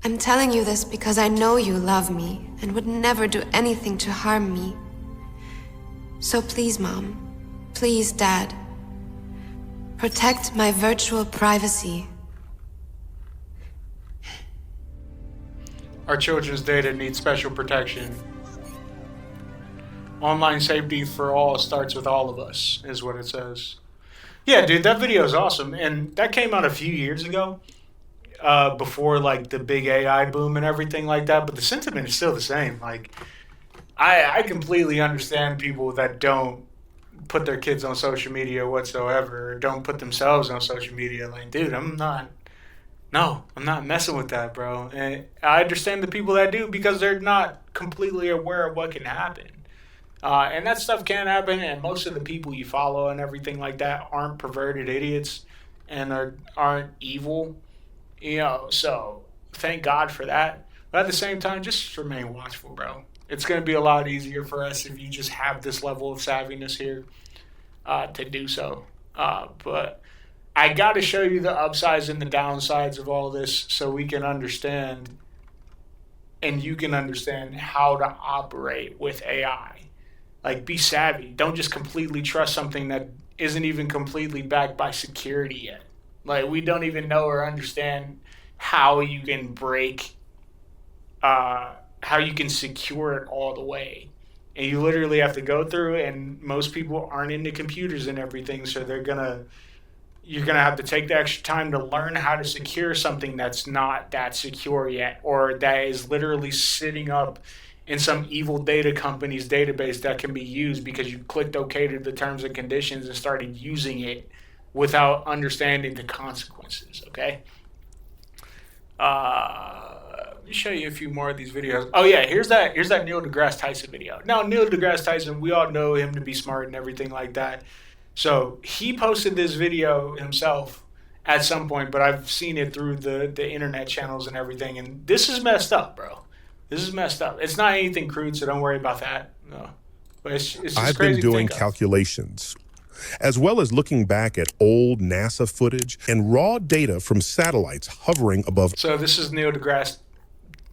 I'm telling you this because I know you love me and would never do anything to harm me. So please, Mom, please, Dad, protect my virtual privacy. Our children's data needs special protection. Online safety for all starts with all of us, is what it says. Yeah, dude, that video is awesome. And that came out a few years ago, before like the big AI boom and everything like that. But the sentiment is still the same. Like, I completely understand people that don't put their kids on social media whatsoever, or don't put themselves on social media. Like, dude, I'm not messing with that, bro. And I understand the people that do, because they're not completely aware of what can happen. And that stuff can happen, and most of the people you follow and everything like that aren't perverted idiots and aren't evil, so thank God for that. But at the same time, just remain watchful, bro. It's going to be a lot easier for us if you just have this level of savviness here to do so. But I got to show you the upsides and the downsides of all this so we can understand, and you can understand how to operate with AI. Like, be savvy. Don't just completely trust something that isn't even completely backed by security yet. Like, we don't even know or understand how you can how you can secure it all the way. And you literally have to go through, and most people aren't into computers and everything, so you're gonna have to take the extra time to learn how to secure something that's not that secure yet, or that is literally sitting up in some evil data company's database that can be used because you clicked OK to the terms and conditions and started using it without understanding the consequences, okay? me show you a few more of these videos. Oh yeah, here's that Neil deGrasse Tyson video. Now Neil deGrasse Tyson, we all know him to be smart and everything like that. So he posted this video himself at some point, but I've seen it through the internet channels and everything, and this is messed up, bro. This is messed up. It's not anything crude, so don't worry about that. No. But it's just I've crazy been doing to think of. calculations, as well as looking back at old NASA footage and raw data from satellites hovering above. So this is Neil deGrasse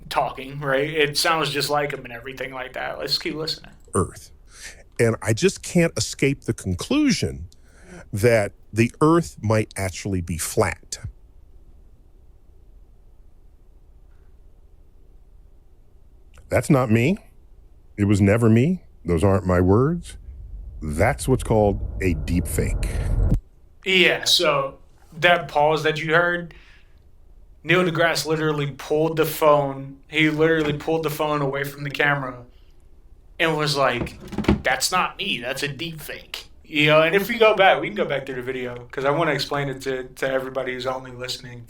talking, right? It sounds just like him and everything like that. Let's keep listening. Earth. And I just can't escape the conclusion that the Earth might actually be flat. That's not me. It was never me. Those aren't my words. That's what's called a deep fake. Yeah, so that pause that you heard, Neil deGrasse literally pulled the phone. He literally pulled the phone away from the camera and was like, that's not me. That's a deep fake. You know, and if we go back, we can go back through the video because I want to explain it to everybody who's only listening.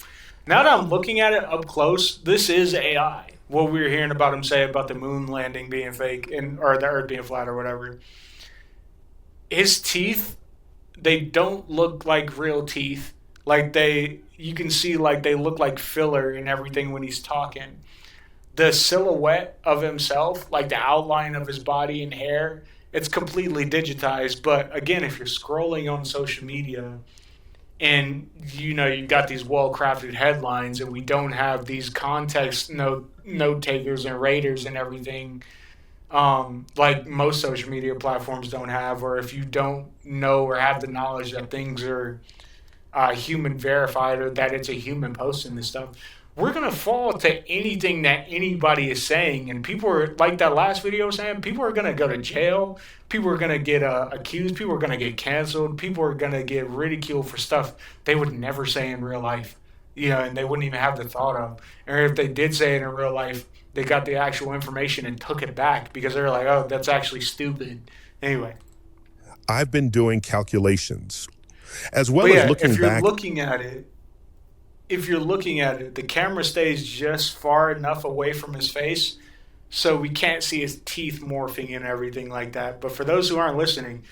Now that I'm looking at it up close, this is AI. What we were hearing about him say about the moon landing being fake or the Earth being flat or whatever. His teeth, they don't look like real teeth. Like you can see like they look like filler and everything when he's talking. The silhouette of himself, like the outline of his body and hair, it's completely digitized. But again, if you're scrolling on social media and you've got these well-crafted headlines and we don't have these context note takers and raters and everything, like most social media platforms don't have, or if you don't know or have the knowledge that things are human verified or that it's a human posting this stuff, we're going to fall to anything that anybody is saying. And people are, like that last video was saying, people are going to go to jail. People are going to get accused. People are going to get canceled. People are going to get ridiculed for stuff they would never say in real life, and they wouldn't even have the thought of. Or if they did say it in real life, they got the actual information and took it back because they're like, oh, that's actually stupid. Anyway. I've been doing calculations, as well as looking back. If you're looking at it, the camera stays just far enough away from his face so we can't see his teeth morphing and everything like that. But for those who aren't listening,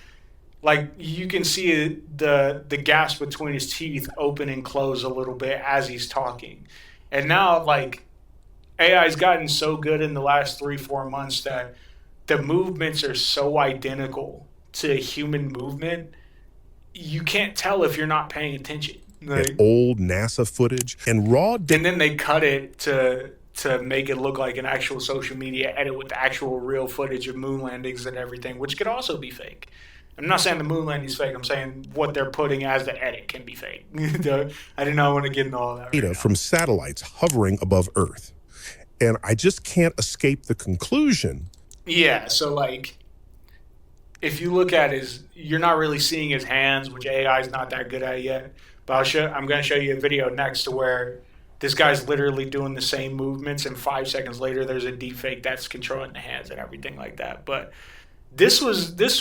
like you can see the gaps between his teeth open and close a little bit as he's talking. And now, like, AI's gotten so good in the last 3-4 months that the movements are so identical to human movement, you can't tell if you're not paying attention. Like, old NASA footage and raw data. And then they cut it to make it look like an actual social media edit with the actual real footage of moon landings and everything, which could also be fake. I'm not saying the moon landing is fake. I'm saying what they're putting as the edit can be fake. I did not want to get into all that. Data from satellites hovering above Earth. And I just can't escape the conclusion. Yeah, so like, if you look at you're not really seeing his hands, which AI is not that good at yet. But I'm going to show you a video next to where this guy's literally doing the same movements, and 5 seconds later, there's a deep fake that's controlling the hands and everything like that. But this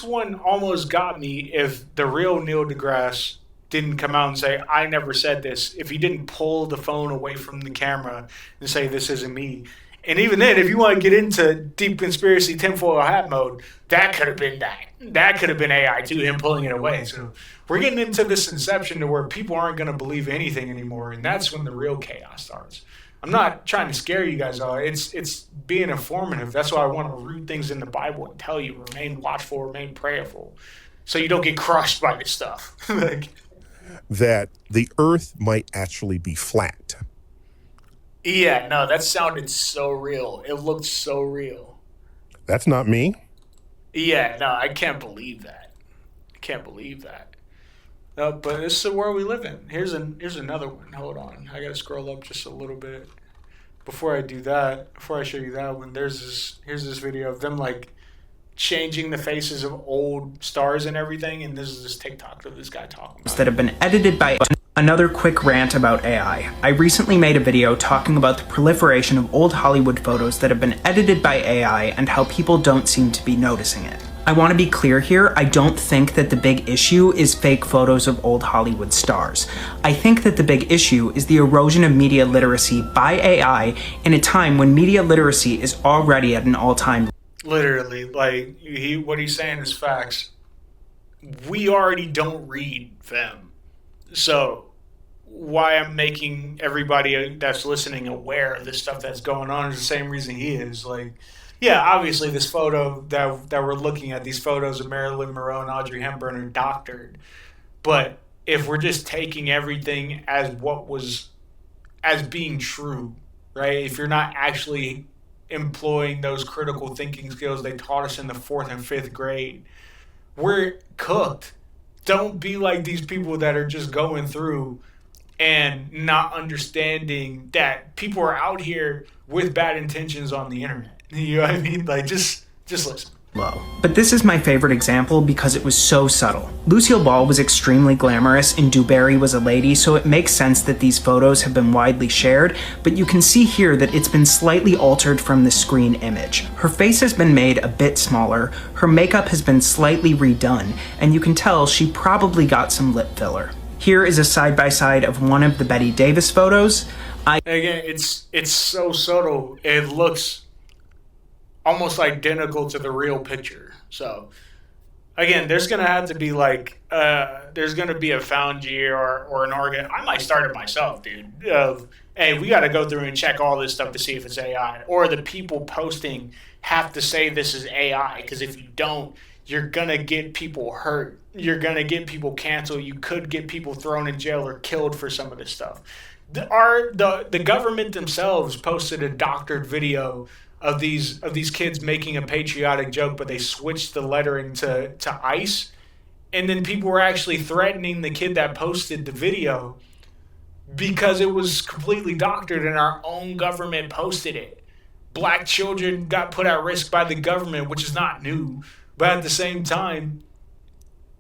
one almost got me if the real Neil deGrasse didn't come out and say, I never said this. If he didn't pull the phone away from the camera and say, this isn't me. And even then, if you want to get into deep conspiracy tinfoil hat mode, that could have been that. That could have been AI too, him pulling it away. So we're getting into this inception to where people aren't going to believe anything anymore, and that's when the real chaos starts. I'm not trying to scare you guys all. It's being informative. That's why I want to root things in the Bible and tell you, remain watchful, remain prayerful, so you don't get crushed by this stuff. That the Earth might actually be flat. Yeah, no, that sounded so real. It looked so real. That's not me. Yeah, no, I can't believe that. I can't believe that. No, but this is the world we live in. Here's another one. Hold on. I got to scroll up just a little bit. Before I do that, before I show you that one, here's this video of them like changing the faces of old stars and everything, and this is this TikTok of this guy talking about that have been edited by. Another quick rant about AI. I recently made a video talking about the proliferation of old Hollywood photos that have been edited by AI and how people don't seem to be noticing it. I want to be clear here, I don't think that the big issue is fake photos of old Hollywood stars. I think that the big issue is the erosion of media literacy by AI in a time when media literacy is already at an all-time. Literally, like, what he's saying is facts. We already don't read them. So why I'm making everybody that's listening aware of the stuff that's going on is the same reason he is. Like, yeah, obviously this photo that we're looking at, these photos of Marilyn Monroe and Audrey Hepburn are doctored. But if we're just taking everything as as being true, right? If you're not actually employing those critical thinking skills they taught us in the 4th and 5th grade, we're cooked. Don't be like these people that are just going through and not understanding that people are out here with bad intentions on the internet. You know what I mean? Like, just listen. Low. But this is my favorite example because it was so subtle. Lucille Ball was extremely glamorous and Dewberry was a lady, so it makes sense that these photos have been widely shared, but you can see here that it's been slightly altered from the screen image. Her face has been made a bit smaller, her makeup has been slightly redone, and you can tell she probably got some lip filler. Here is a side-by-side of one of the Betty Davis photos. Again, it's so subtle. It looks almost identical to the real picture. So again, there's gonna have to be like there's gonna be a Foundry or an organ. I might start it myself, dude. Hey, we got to go through and check all this stuff to see if it's AI, or the people posting have to say this is AI, because if you don't, you're gonna get people hurt. You're gonna get people canceled. You could get people thrown in jail or killed for some of this stuff. The government themselves posted a doctored video of these kids making a patriotic joke, but they switched the lettering to ICE, and then people were actually threatening the kid that posted the video because it was completely doctored and our own government posted it. Black children got put at risk by the government, which is not new, but at the same time,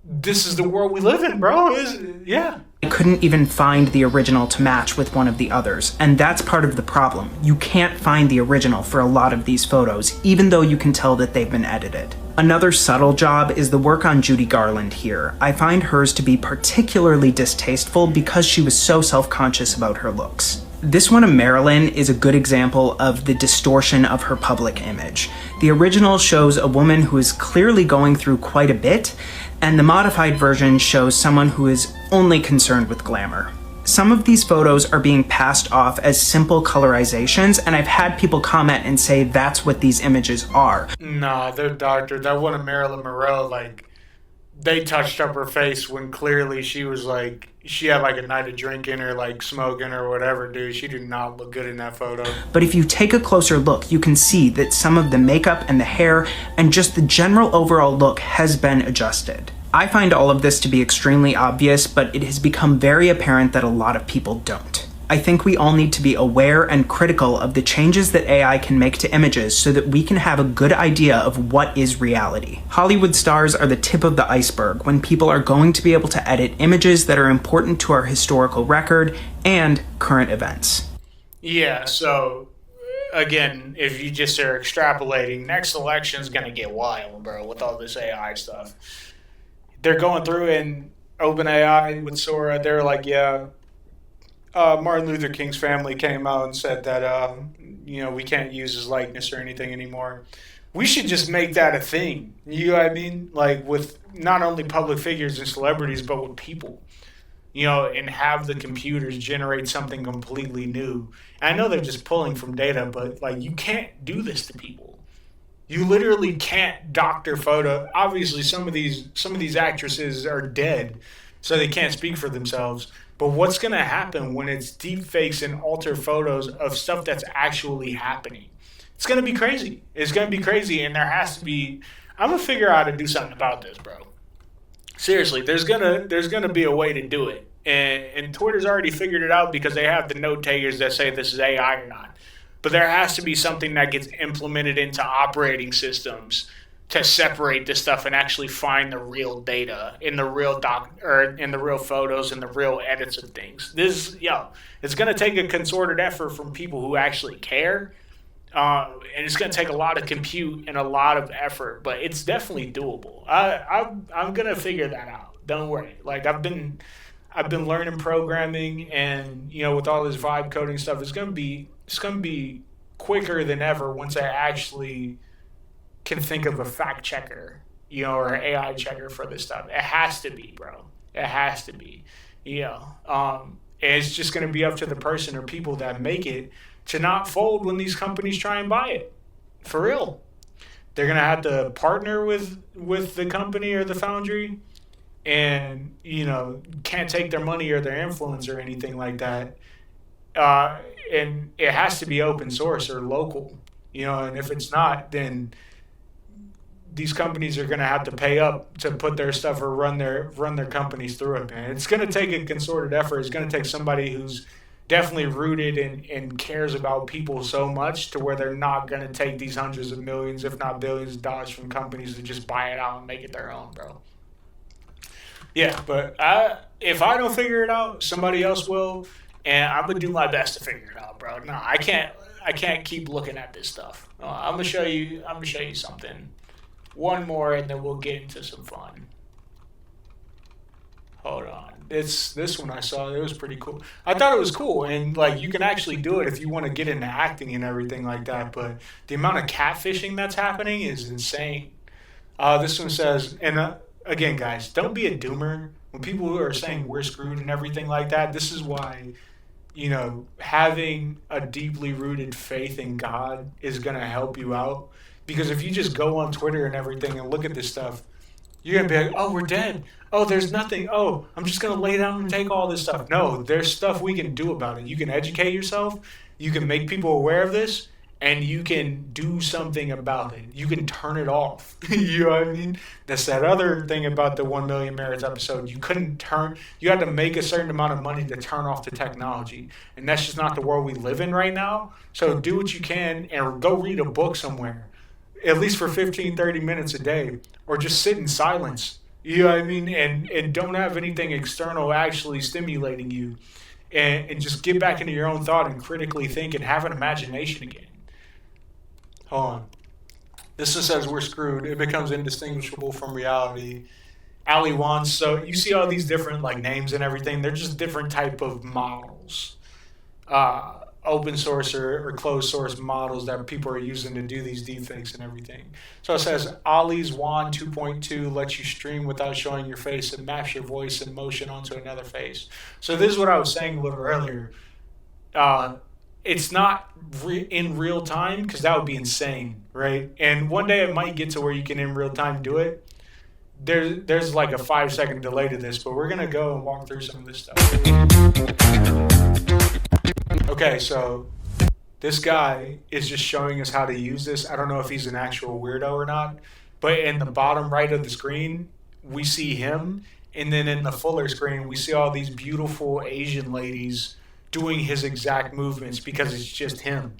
this is the world we live in, bro. Yeah. I couldn't even find the original to match with one of the others, and that's part of the problem. You can't find the original for a lot of these photos, even though you can tell that they've been edited. Another subtle job is the work on Judy Garland here. I find hers to be particularly distasteful because she was so self-conscious about her looks. This one of Marilyn is a good example of the distortion of her public image. The original shows a woman who is clearly going through quite a bit, and the modified version shows someone who is only concerned with glamour. Some of these photos are being passed off as simple colorizations, and I've had people comment and say that's what these images are. Nah, they're doctored. That one of Marilyn Monroe, like, they touched up her face when clearly she was like, she had like a night of drinking or like smoking or whatever, dude. She did not look good in that photo. But if you take a closer look, you can see that some of the makeup and the hair and just the general overall look has been adjusted. I find all of this to be extremely obvious, but it has become very apparent that a lot of people don't. I think we all need to be aware and critical of the changes that AI can make to images so that we can have a good idea of what is reality. Hollywood stars are the tip of the iceberg when people are going to be able to edit images that are important to our historical record and current events. Yeah, so again, if you just are extrapolating, next election's gonna get wild, bro, with all this AI stuff. They're going through and OpenAI with Sora, they're like, yeah, Martin Luther King's family came out and said that, we can't use his likeness or anything anymore. We should just make that a thing. You know what I mean? Like, with not only public figures and celebrities, but with people. And have the computers generate something completely new. And I know they're just pulling from data, but, like, you can't do this to people. You literally can't doctor photo. Obviously, some of these actresses are dead, so they can't speak for themselves. But what's going to happen when it's deep fakes and alter photos of stuff that's actually happening? It's going to be crazy. It's going to be crazy, and there has to be... I'm going to figure out how to do something about this, bro. Seriously, there's gonna be a way to do it. And Twitter's already figured it out because they have the note takers that say this is AI or not. But there has to be something that gets implemented into operating systems to separate this stuff and actually find the real data in the real in the real photos and the real edits of things. It's gonna take a concerted effort from people who actually care, And it's going to take a lot of compute and a lot of effort, but it's definitely doable. I'm going to figure that out. Don't worry. Like I've been learning programming, and with all this vibe coding stuff, it's going to be quicker than ever once I actually can think of a fact checker, or an AI checker for this stuff. It has to be, bro. It has to be. And it's just going to be up to the person or people that make it to not fold when these companies try and buy it. For real. They're going to have to partner with the company or the foundry, and, can't take their money or their influence or anything like that. And it has to be open source or local, and if it's not, then these companies are going to have to pay up to put their stuff or run their companies through it, man. It's going to take a concerted effort. It's going to take somebody who's definitely rooted and cares about people so much to where they're not going to take these hundreds of millions, if not billions of dollars from companies to just buy it out and make it their own, bro. Yeah, but if I don't figure it out, somebody else will, and I'm going to do my best to figure it out, bro. No, I can't keep looking at this stuff. I'm going to show you something. One more, and then we'll get into some fun. Hold on. This one I saw, it was pretty cool. I thought it was cool, and like you can actually do it if you want to get into acting and everything like that, but the amount of catfishing that's happening is insane. This one says, and again, guys, don't be a doomer. When people are saying we're screwed and everything like that, this is why, having a deeply rooted faith in God is going to help you out. Because if you just go on Twitter and everything and look at this stuff, you're going to be like, oh, we're dead. Oh, there's nothing. Oh, I'm just going to lay down and take all this stuff. No, there's stuff we can do about it. You can educate yourself. You can make people aware of this. And you can do something about it. You can turn it off. You know what I mean? That's that other thing about the 1 Million Merits episode. You had to make a certain amount of money to turn off the technology. And that's just not the world we live in right now. So do what you can and go read a book somewhere, at least for 15, 30 minutes a day, or just sit in silence. You know what I mean? And don't have anything external actually stimulating you. And just get back into your own thought and critically think and have an imagination again. Hold on. This one says we're screwed. It becomes indistinguishable from reality. Ali wants. So you see all these different names and everything. They're just different type of models. Open source or closed source models that people are using to do these deepfakes and everything. So it says Ollie's Wand 2.2 lets you stream without showing your face and maps your voice and motion onto another face. So this is what I was saying a little earlier. It's not in real time because that would be insane, right? And one day it might get to where you can in real time do it. There's like a 5-second delay to this, but we're going to go and walk through some of this stuff. Okay, so this guy is just showing us how to use this. I don't know if he's an actual weirdo or not, but in the bottom right of the screen, we see him. And then in the fuller screen, we see all these beautiful Asian ladies doing his exact movements because it's just him.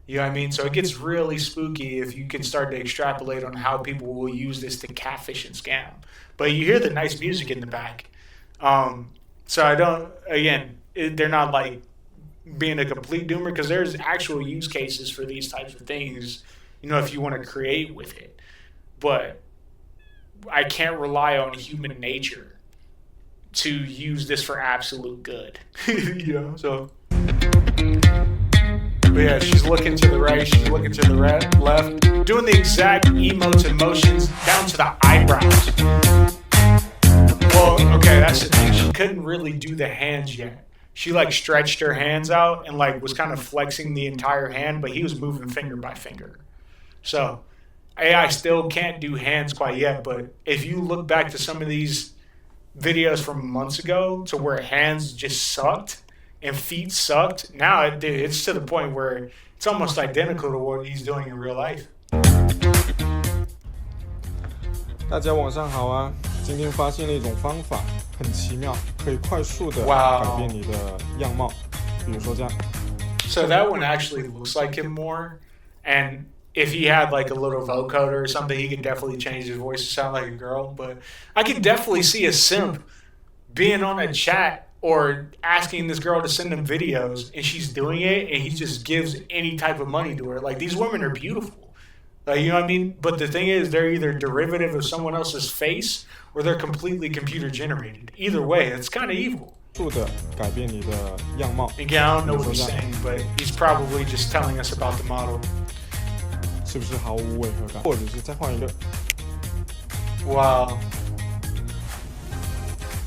You know what I mean? So it gets really spooky if you can start to extrapolate on how people will use this to catfish and scam. But you hear the nice music in the back. So I don't, again, they're not like being a complete doomer because there's actual use cases for these types of things, if you want to create with it. But I can't rely on human nature to use this for absolute good. So. But yeah, she's looking to the right, she's looking to the left, doing the exact emotes motions down to the eyebrows. Well, okay, that's the thing. She couldn't really do the hands yet. She stretched her hands out and was kind of flexing the entire hand, but he was moving finger by finger. So AI still can't do hands quite yet, but if you look back to some of these videos from months ago to where hands just sucked and feet sucked, now it's to the point where it's almost identical to what he's doing in real life. 大家晚上好啊！今天发现了一种方法，很奇妙，可以快速的改变你的样貌，比如说这样。So that one actually looks like him more, and if he had a little vocoder or something, he could definitely change his voice to sound like a girl. But I could definitely see a simp being on a chat or asking this girl to send him videos, and she's doing it, and he just gives any type of money to her. Like, these women are beautiful. Like, you know what I mean? But the thing is, they're either derivative of someone else's face, or they're completely computer generated. Either way, it's kind of evil. 的改变你的样貌。 Again, I don't know what he's saying, but he's probably just telling us about the model. 是不是毫无违和感？或者是再换一个。Wow.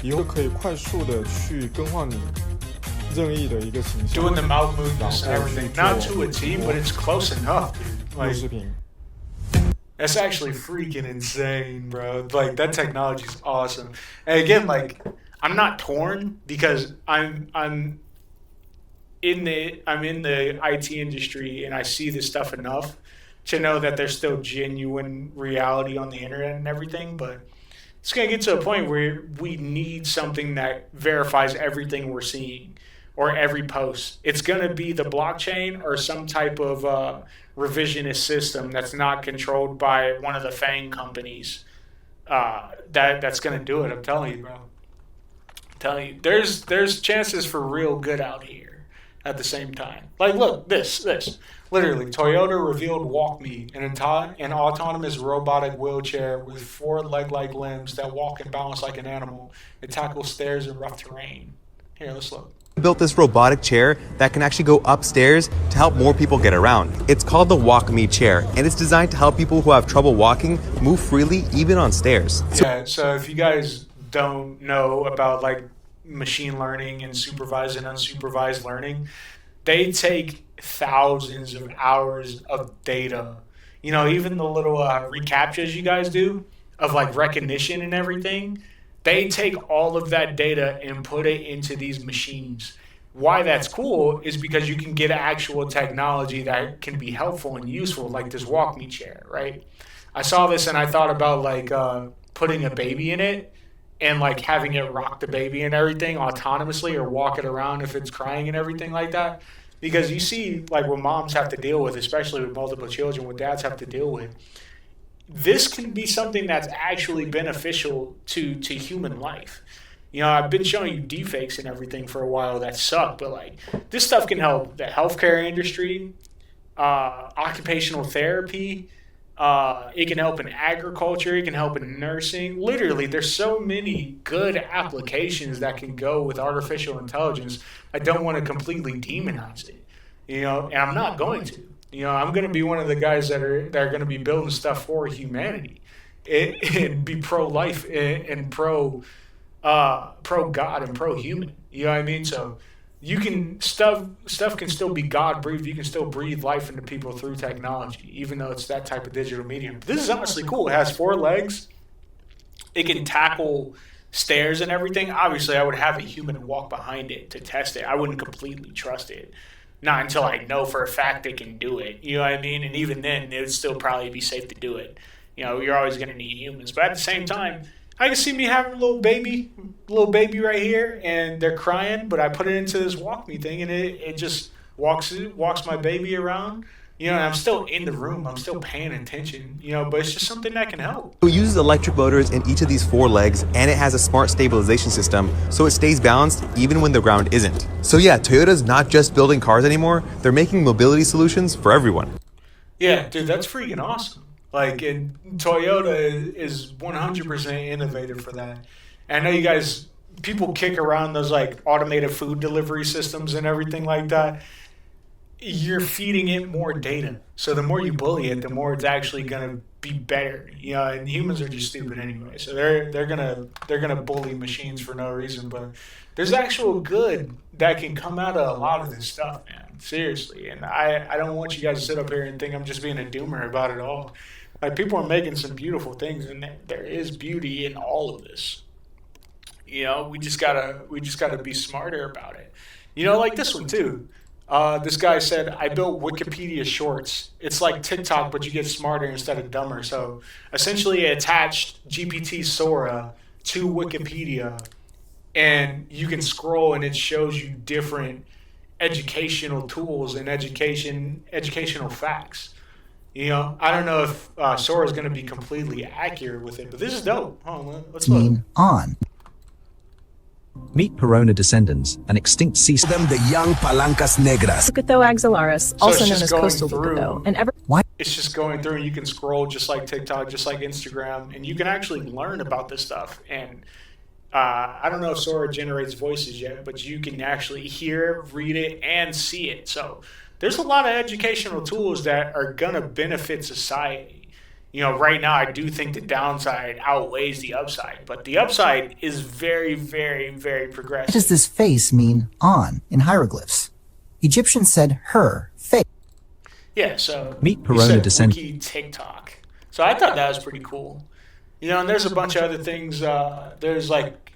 以后可以快速的去更换你任意的一个形象。 Doing the mouth movements and everything. Not to a T, but it's close enough, dude. Like, 录视频。 That's actually freaking insane, bro. Like, that technology is awesome. And again, like, I'm not torn because I'm in the IT industry, and I see this stuff enough to know that there's still genuine reality on the internet and everything. But it's gonna get to a point where we need something that verifies everything we're seeing or every post. It's gonna be the blockchain or some type of revisionist system that's not controlled by one of the FANG companies. That's gonna do it. I'm telling you, bro. I'm telling you, there's chances for real good out here at the same time. Like, look, this. Literally, Toyota revealed WalkMe, an autonomous robotic wheelchair with 4 leg-like limbs that walk and balance like an animal. It tackles stairs and rough terrain. Here, let's look. Built this robotic chair that can actually go upstairs to help more people get around. It's called the WalkMe chair, and it's designed to help people who have trouble walking move freely, even on stairs. Yeah, so if you guys don't know about like machine learning and supervised and unsupervised learning, they take thousands of hours of data. You know, even the little recaptchas you guys do of like recognition and everything, they take all of that data and put it into these machines. Why that's cool is because you can get actual technology that can be helpful and useful, like this WalkMe chair, right? I saw this and I thought about like putting a baby in it and like having it rock the baby and everything autonomously, or walk it around if it's crying and everything like that. Because you see like what moms have to deal with, especially with multiple children, what dads have to deal with. This can be something that's actually beneficial to human life. You know, I've been showing you deepfakes and everything for a while that suck, but like this stuff can help the healthcare industry, occupational therapy. It can help in agriculture. It can help in nursing. Literally, there's so many good applications that can go with artificial intelligence. I don't want to completely demonize it, you know, and I'm not going to. You know, I'm going to be one of the guys that are going to be building stuff for humanity, and be pro-life and pro-God and pro-human. You know what I mean? So you can stuff can still be God breathed. You can still breathe life into people through technology, even though it's that type of digital medium. This is honestly cool. It has 4 legs. It can tackle stairs and everything. Obviously, I would have a human walk behind it to test it. I wouldn't completely trust it. Not until I know for a fact it can do it. You know what I mean? And even then, it would still probably be safe to do it. You know, you're always going to need humans. But at the same time, I can see me having a little baby right here, and they're crying, but I put it into this WalkMe thing, and it just walks my baby around. You know, and I'm still in the room. I'm still paying attention, you know, but it's just something that can help. It uses electric motors in each of these 4 legs, and it has a smart stabilization system, so it stays balanced even when the ground isn't. So yeah, Toyota's not just building cars anymore, they're making mobility solutions for everyone. Yeah, dude, that's freaking awesome. Like, and Toyota is 100% innovative for that. And I know you guys, people kick around those like automated food delivery systems and everything like that. You're feeding it more data. So the more you bully it, the more it's actually gonna be better. You know, and humans are just stupid anyway. So they're gonna bully machines for no reason. But there's actual good that can come out of a lot of this stuff, man. Seriously. And I don't want you guys to sit up here and think I'm just being a doomer about it all. Like, people are making some beautiful things, and there is beauty in all of this. You know, we just gotta be smarter about it. You know, like this one too. This guy said, I built Wikipedia Shorts. It's like TikTok, but you get smarter instead of dumber. So essentially, it attached GPT Sora to Wikipedia, and you can scroll, and it shows you different educational tools and educational facts. You know, I don't know if Sora is going to be completely accurate with it, but this is dope. Hold on, let's look. On. Meet Perona descendants, an extinct sea them the young Palancas Negras. Leucotho axillaris, also known as coastal through, leucotho, and it's just going through. You can scroll just like TikTok, just like Instagram, and you can actually learn about this stuff. And I don't know if Sora generates voices yet, but you can actually hear it, read it, and see it. So there's a lot of educational tools that are gonna benefit society. You know, right now I do think the downside outweighs the upside, but the upside is very, very, very progressive. What does this face mean on in hieroglyphs? Egyptians said her, face. Yeah, so Meet Perona descendants. Wiki TikTok. So I thought that was pretty cool. You know, and there's a bunch of other things. There's like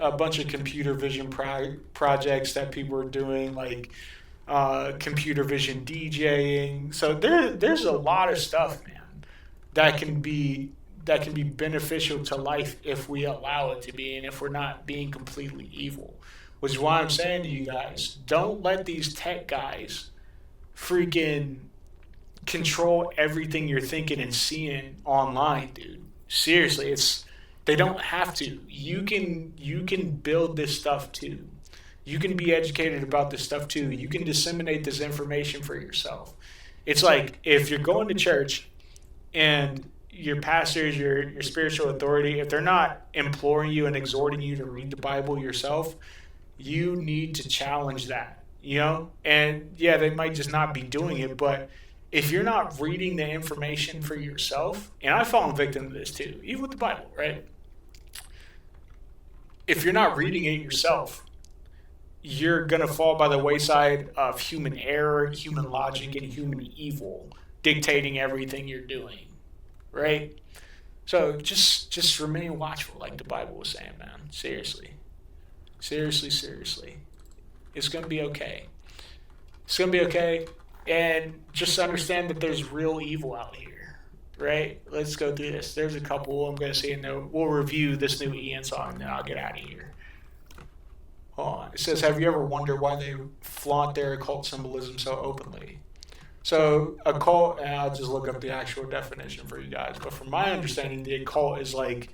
a bunch of computer vision projects that people are doing, like computer vision DJing. So there's a lot of stuff, man, that can be beneficial to life if we allow it to be, and if we're not being completely evil. Which is why I'm saying to you guys, don't let these tech guys freaking control everything you're thinking and seeing online, dude. Seriously, they don't have to. You can build this stuff too. You can be educated about this stuff too. You can disseminate this information for yourself. It's like if you're going to church and your pastors, your spiritual authority, if they're not imploring you and exhorting you to read the Bible yourself, you need to challenge that, you know? And yeah, they might just not be doing it, but if you're not reading the information for yourself, and I've fallen victim to this too, even with the Bible, right? If you're not reading it yourself, you're going to fall by the wayside of human error, human logic, and human evil dictating everything you're doing, right? So just remain watchful, like the Bible was saying, man. Seriously. It's going to be okay. It's going to be okay. And just understand that there's real evil out here, right? Let's go through this. There's a couple I'm going to say, and then we'll review this new Ian song, and then I'll get out of here. Hold on. It says, have you ever wondered why they flaunt their occult symbolism so openly? So occult, and I'll just look up the actual definition for you guys, but from my understanding, the occult is like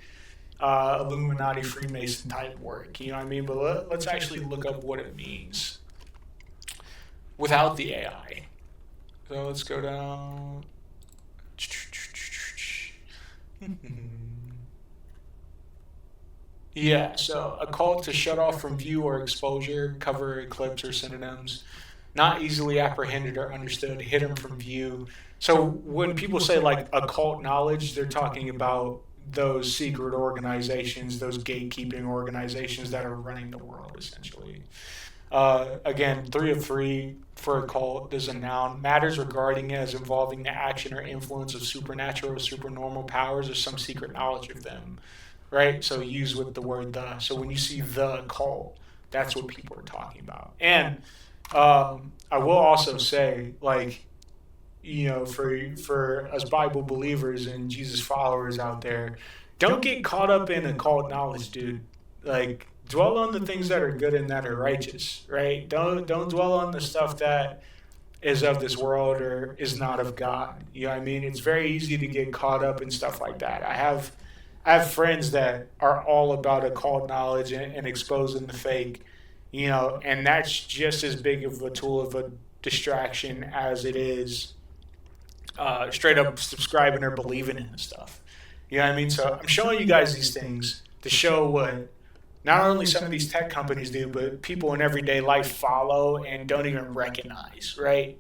Illuminati, Freemason type work, you know what I mean? But let's actually look up what it means without the AI. So let's go down. Yeah, so occult, to shut off from view or exposure, cover, eclipse, or synonyms. Not easily apprehended or understood, hidden from view. So when people say like occult knowledge, they're talking about those secret organizations, those gatekeeping organizations that are running the world, essentially. Again, 3 of 3 for occult is a noun. Matters regarding it as involving the action or influence of supernatural or supernormal powers or some secret knowledge of them, right? So used with the word the. So when you see the occult, that's what people are talking about. And I will also say, like, you know, for us Bible believers and Jesus followers out there, don't get caught up in occult knowledge, dude. Like, dwell on the things that are good and that are righteous, right? Don't dwell on the stuff that is of this world or is not of God. You know what I mean? It's very easy to get caught up in stuff like that. I have friends that are all about occult knowledge and exposing the fake, you know, and that's just as big of a tool of a distraction as it is straight up subscribing or believing in this stuff. You know what I mean? So I'm showing you guys these things to show what not only some of these tech companies do, but people in everyday life follow and don't even recognize, right?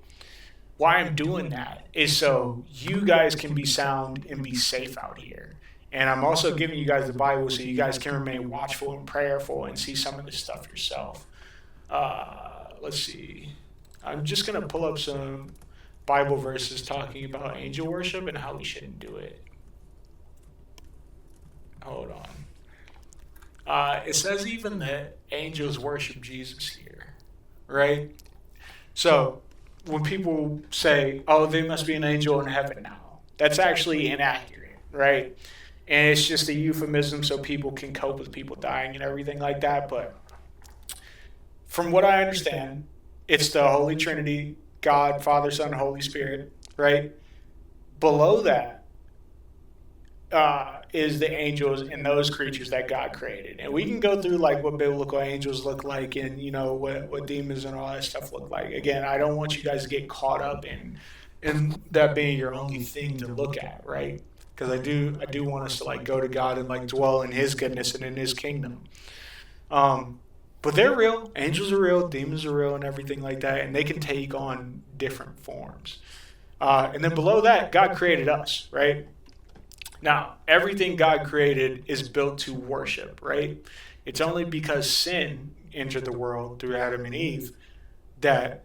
Why I'm doing that is so you guys can be sound and be safe out here. And I'm also giving you guys the Bible so you guys can remain watchful and prayerful and see some of this stuff yourself. Let's see. I'm just going to pull up some Bible verses talking about angel worship and how we shouldn't do it. Hold on. It says even that angels worship Jesus here, right? So when people say, oh, there must be an angel in heaven now, that's actually inaccurate, right? And it's just a euphemism so people can cope with people dying and everything like that. But from what I understand, it's the Holy Trinity, God, Father, Son, Holy Spirit, right? Below that, is the angels and those creatures that God created. And we can go through like what biblical angels look like and, you know, what demons and all that stuff look like. Again, I don't want you guys to get caught up in that being your only thing to look at, right? Because I do want us to like go to God and like dwell in his goodness and in his kingdom. But they're real. Angels are real, demons are real, and everything like that, and they can take on different forms. And then below that, God created us, right? Now, everything God created is built to worship, right? It's only because sin entered the world through Adam and Eve that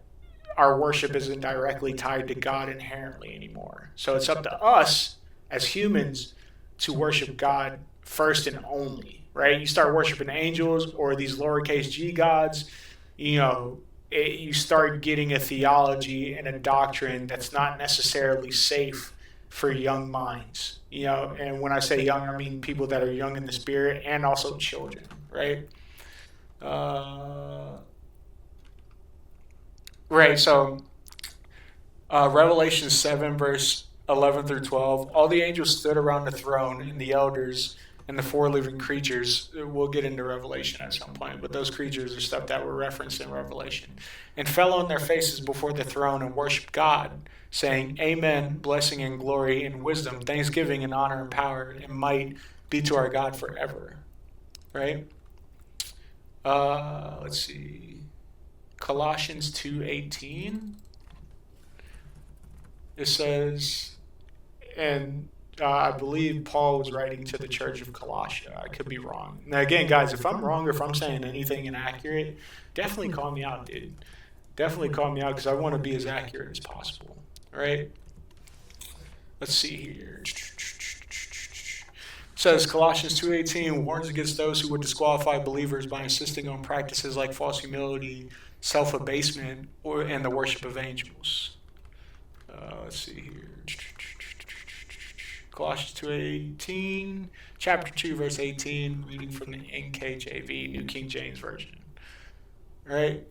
our worship isn't directly tied to God inherently anymore. So it's up to us as humans to worship God first and only, right? You start worshiping angels or these lowercase g gods, you know, you start getting a theology and a doctrine that's not necessarily safe for young minds, you know. And when I say young, I mean people that are young in the spirit and also children, right? Right, so Revelation 7, verse 11 through 12, all the angels stood around the throne, and the elders and the four living creatures. We'll get into Revelation at some point, but those creatures are stuff that were referenced in Revelation, and fell on their faces before the throne and worshiped God, saying, Amen, blessing and glory and wisdom, thanksgiving and honor and power and might be to our God forever. Right? Let's see. Colossians 2:18. It says, and I believe Paul was writing to the church of Colossia. I could be wrong. Now, again, guys, if I'm wrong or if I'm saying anything inaccurate, definitely call me out, dude. Definitely call me out because I want to be as accurate as possible. All right? Let's see here. It says Colossians 2:18 warns against those who would disqualify believers by insisting on practices like false humility, self-abasement, and the worship of angels. Let's see here. Colossians 2:18, chapter 2, verse 18, reading from the NKJV, New King James Version. All right,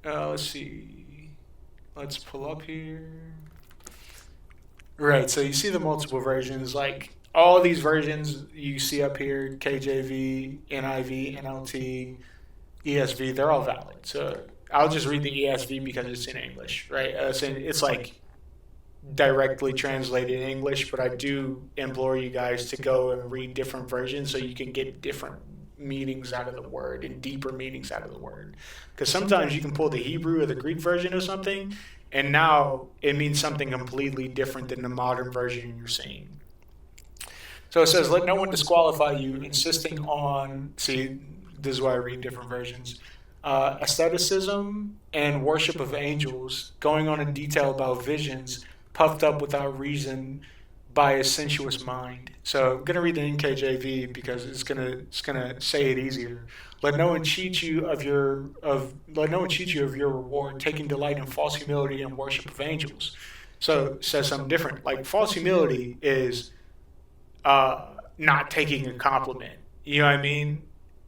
let's see. Let's pull up here. Right, so you see the multiple versions, like all these versions you see up here, KJV, NIV, NLT, ESV, they're all valid. So I'll just read the ESV because it's in English, right? It's like directly translated in English, but I do implore you guys to go and read different versions so you can get different meanings out of the word and deeper meanings out of the word. Because sometimes you can pull the Hebrew or the Greek version of something, and now it means something completely different than the modern version you're seeing. So it says, let no one disqualify you, insisting on, see, this is why I read different versions, aestheticism and worship of angels, going on in detail about visions, puffed up without reason by a sensuous mind. So I'm going to read the NKJV because it's going to say it easier. Let no one cheat you of your reward, taking delight in false humility and worship of angels. So it says something different. Like false humility is not taking a compliment. You know what I mean?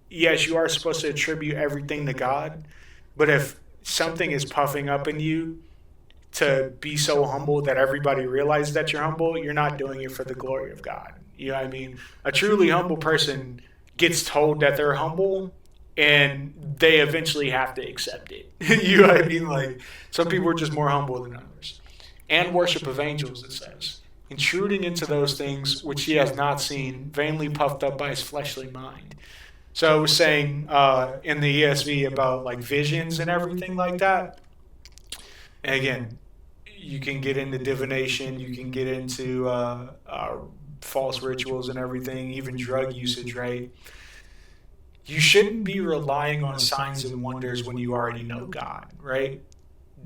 Yes, you are supposed to attribute everything to God, but if something is puffing up in you to be so humble that everybody realizes that you're humble, you're not doing it for the glory of God. You know what I mean? A truly humble person gets told that they're humble, and they eventually have to accept it. You know what I mean? Like, some people are just more humble than others. And worship of angels, it says, intruding into those things which he has not seen, vainly puffed up by his fleshly mind. So I was saying in the ESV about like visions and everything like that. And again, you can get into divination, you can get into false rituals and everything, even drug usage, right? You shouldn't be relying on signs and wonders when you already know God, right?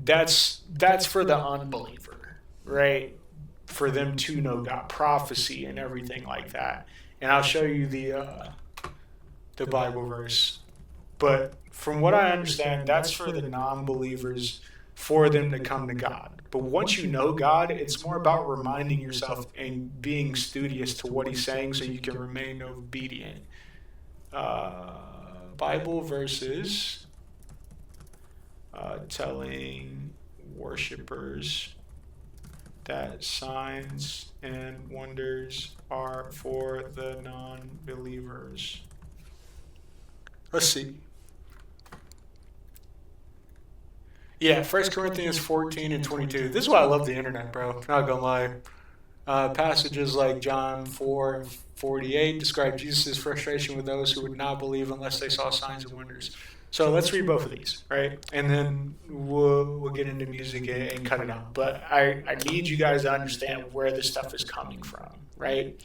That's for the unbeliever, right? For them to know God, prophecy and everything like that. And I'll show you the Bible verse. But from what I understand, that's for the non-believers, for them to come to God. But once you know God, it's more about reminding yourself and being studious to what he's saying so you can remain obedient. Bible verses telling worshipers that signs and wonders are for the non-believers. Let's see. Yeah, 1 Corinthians 14 and 22. This is why I love the internet, bro. Not gonna lie. Passages like John 4 and 48 describe Jesus' frustration with those who would not believe unless they saw signs and wonders. So let's read both of these, right? And then we'll get into music and cut it out. But I need you guys to understand where this stuff is coming from, right?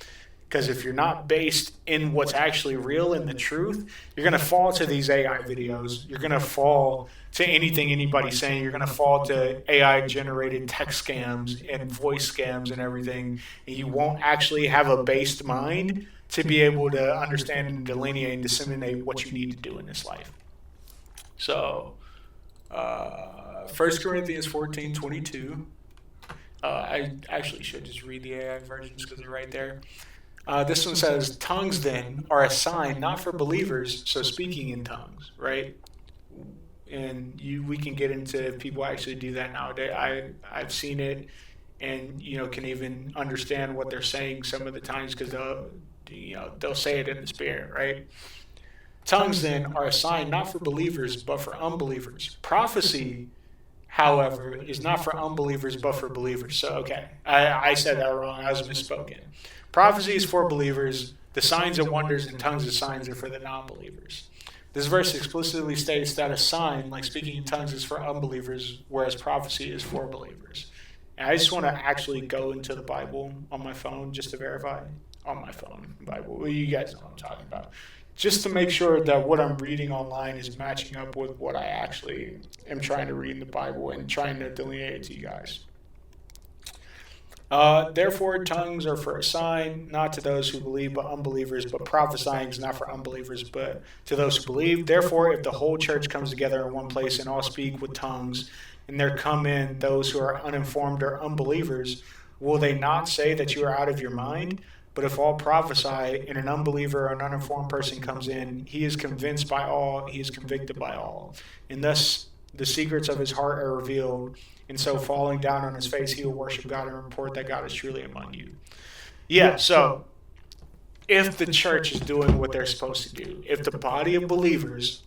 Because if you're not based in what's actually real and the truth, you're going to fall to these AI videos. You're going to fall to anything anybody's saying. You're going to fall to AI-generated text scams and voice scams and everything. And you won't actually have a based mind to be able to understand and delineate and disseminate what you need to do in this life. So, 1 Corinthians 14:22. I actually should just read the AI versions because they're right there. This one says, tongues then are a sign not for believers, so speaking in tongues, right? And we can get into if people actually do that nowadays. I've seen it, and can even understand what they're saying some of the times because they'll say it in the spirit, right? Tongues then are a sign not for believers but for unbelievers. Prophecy, however, is not for unbelievers but for believers. So okay, I said that wrong. I was misspoken. Prophecy is for believers. The signs and wonders and tongues of signs are for the non-believers. This verse explicitly states that a sign, like speaking in tongues, is for unbelievers, whereas prophecy is for believers. And I just want to actually go into the Bible on my phone just to verify. On my phone, Bible. Well, you guys know what I'm talking about. Just to make sure that what I'm reading online is matching up with what I actually am trying to read in the Bible and trying to delineate it to you guys. Therefore, tongues are for a sign, not to those who believe, but unbelievers. But prophesying is not for unbelievers, but to those who believe. Therefore, if the whole church comes together in one place and all speak with tongues, and there come in those who are uninformed or unbelievers, will they not say that you are out of your mind? But if all prophesy, and an unbeliever or an uninformed person comes in, he is convinced by all, he is convicted by all. And thus the secrets of his heart are revealed. And so falling down on his face, he will worship God and report that God is truly among you. Yeah, so if the church is doing what they're supposed to do, if the body of believers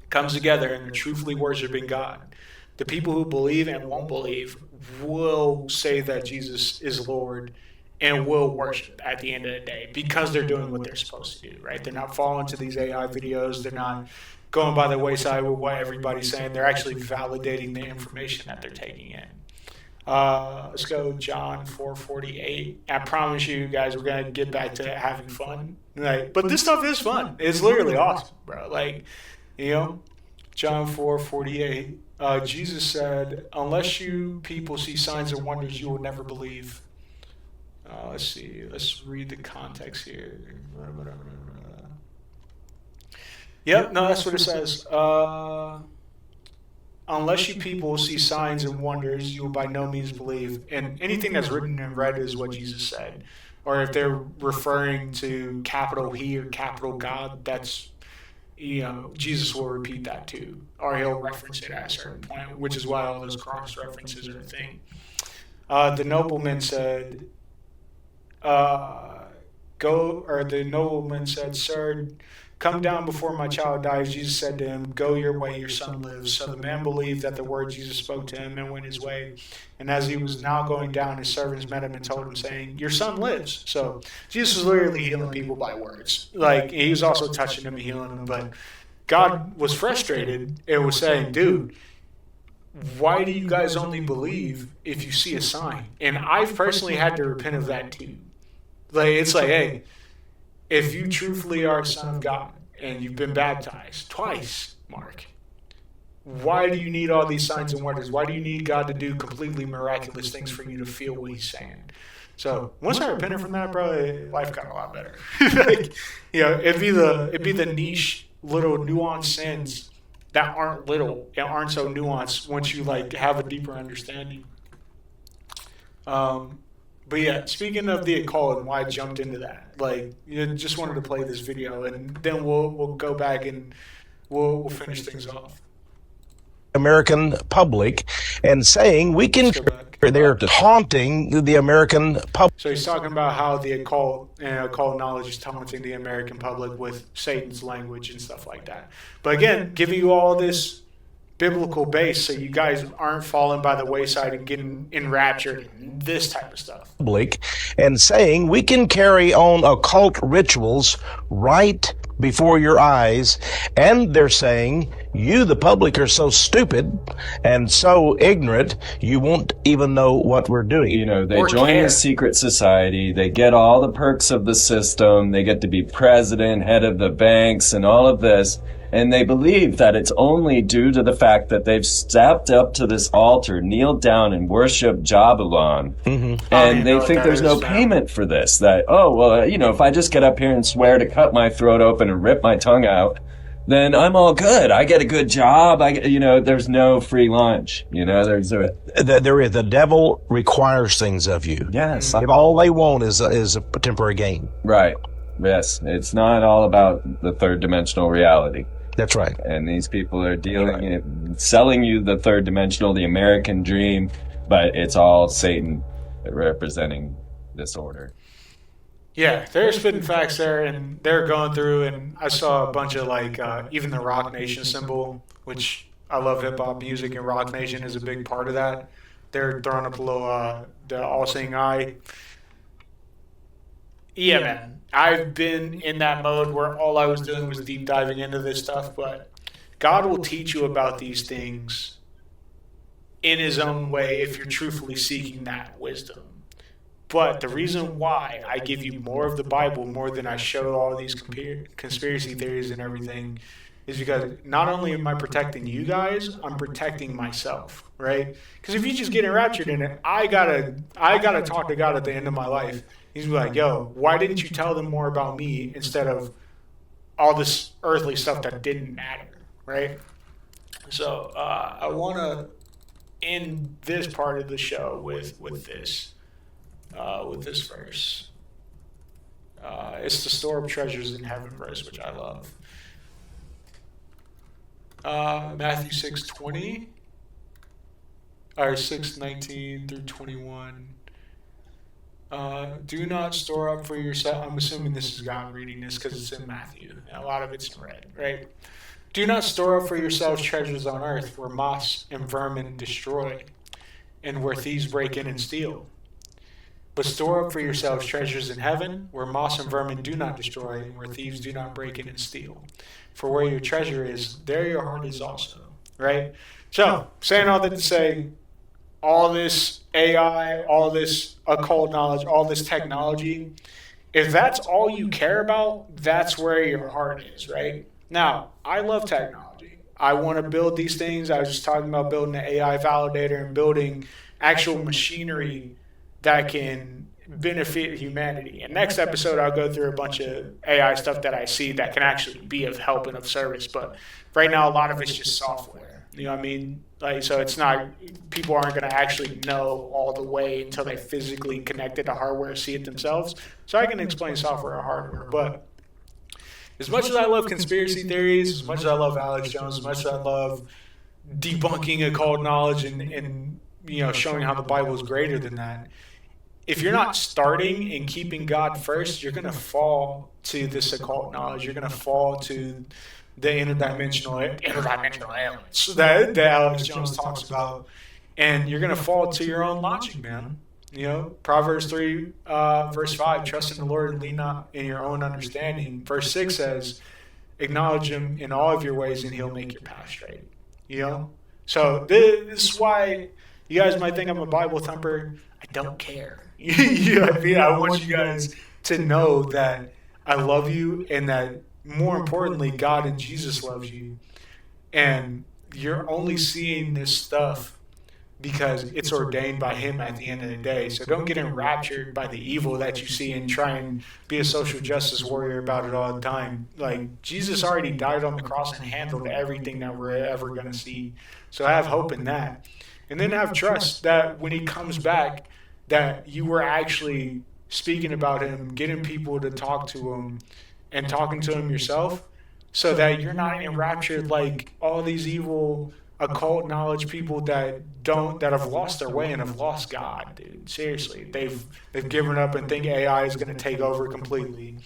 comes together and they're truthfully worshiping God, the people who believe and won't believe will say that Jesus is Lord and will worship at the end of the day because they're doing what they're supposed to do, right? They're not falling to these AI videos. They're not going by the wayside with what everybody's saying. They're actually validating the information that they're taking in. Let's go John 4:48. I promise you guys we're going to get back to having fun. But this stuff is fun. It's literally awesome, bro. John 4:48. Jesus said, unless you people see signs and wonders, you will never believe. Let's see. Let's read the context here. Yep, no, that's what it says. Unless you people see signs and wonders, you will by no means believe. And anything that's written in red is what Jesus said. Or if they're referring to capital He or capital God, that's, Jesus will repeat that too. Or he'll reference it at a certain point, which is why all those cross references are a thing. The nobleman said, the nobleman said, Sir, come down before my child dies. Jesus said to him, go your way, your son lives. So the man believed that the word Jesus spoke to him and went his way. And as he was now going down, his servants met him and told him, saying, your son lives. So Jesus was literally healing people by words. He was also touching them and healing them. But God was frustrated and was saying, dude, why do you guys only believe if you see a sign? And I've personally had to repent of that too. Hey, if you truthfully are a son of God and you've been baptized twice, Mark, why do you need all these signs and wonders? Why do you need God to do completely miraculous things for you to feel what he's saying? So once I repented from that, bro, life got a lot better. It'd be the niche little nuanced sins that aren't little and aren't so nuanced once you have a deeper understanding. But yeah, speaking of the occult and why I jumped into that, just wanted to play this video and then we'll go back and we'll finish things off. American public and saying we can. They're taunting the American public. So he's talking about how the occult and occult knowledge is taunting the American public with Satan's language and stuff like that. But again, giving you all this biblical base so you guys aren't falling by the wayside and getting enraptured in this type of stuff. Public and saying we can carry on occult rituals right before your eyes, and they're saying you, the public, are so stupid and so ignorant you won't even know what we're doing. You know, they join the secret society, they get all the perks of the system, they get to be president, head of the banks, and all of this, and they believe that it's only due to the fact that they've stepped up to this altar, kneeled down, and worshiped Jabalon. And they think there's no payment for this. That, oh, well, you know, if I just get up here and swear to cut my throat open and rip my tongue out, then I'm all good. I get a good job. There's no free lunch. You know, the devil requires things of you. Yes. If all they want is a temporary gain. Right. Yes. It's not all about the third dimensional reality. That's right. And these people are selling you the third dimensional, the American dream, but it's all Satan representing this order. Yeah, they're spitting facts there, and they're going through, and I saw a bunch of, even the Rock Nation symbol, which I love hip-hop music, and Rock Nation is a big part of that. They're throwing up a little, the all-seeing eye. Yeah, man. I've been in that mode where all I was doing was deep diving into this stuff, but God will teach you about these things in His own way if you're truthfully seeking that wisdom. But the reason why I give you more of the Bible, more than I show all these conspiracy theories and everything, is because not only am I protecting you guys, I'm protecting myself, right? Because if you just get enraptured in it, I gotta talk to God at the end of my life. He's like, yo, why didn't you tell them more about me instead of all this earthly stuff that didn't matter, right? So I want to end this part of the show with this verse. It's the store of treasures in heaven verse, which I love. Matthew 6:20 or 6:19 through 21. Do not store up for yourself. I'm assuming this is God reading this because it's in Matthew. A lot of it's in red, right? Do not store up for yourselves treasures on earth where moths and vermin destroy and where thieves break in and steal. But store up for yourselves treasures in heaven where moths and vermin do not destroy and where thieves do not break in and steal. For where your treasure is, there your heart is also, right? So, saying all that to say, all this AI, all this occult knowledge, all this technology, if that's all you care about, that's where your heart is, right? Now, I love technology. I want to build these things. I was just talking about building an AI validator and building actual machinery that can benefit humanity. And next episode, I'll go through a bunch of AI stuff that I see that can actually be of help and of service. But right now, a lot of it's just software. You know what I mean? So it's not, people aren't going to actually know all the way until they physically connect it to hardware, see it themselves. So I can explain software and hardware. But as much as I love conspiracy theories, as much as I love Alex Jones, as much as I love debunking occult knowledge and showing how the Bible is greater than that, if you're not starting and keeping God first, you're going to fall to this occult knowledge. You're going to fall to the interdimensional elements that Alex Jones talks about, and you're going to fall to your own logic, man. Proverbs 3, verse 5, trust in the Lord and lean not in your own understanding. Verse 6 says, acknowledge Him in all of your ways and He'll make your path straight. So this is why you guys might think I'm a Bible thumper. I don't care. I want you guys to know that I love you and that, more importantly, God and Jesus loves you. And you're only seeing this stuff because it's ordained by Him at the end of the day. So don't get enraptured by the evil that you see and try and be a social justice warrior about it all the time. Like, Jesus already died on the cross and handled everything that we're ever going to see. So have hope in that. And then have trust that when He comes back, that you were actually speaking about Him, getting people to talk to Him, and talking to Him yourself, so that you're not enraptured like all these evil occult knowledge people that have lost their way and have lost God, dude. Seriously, they've given up and think AI is going to take over completely,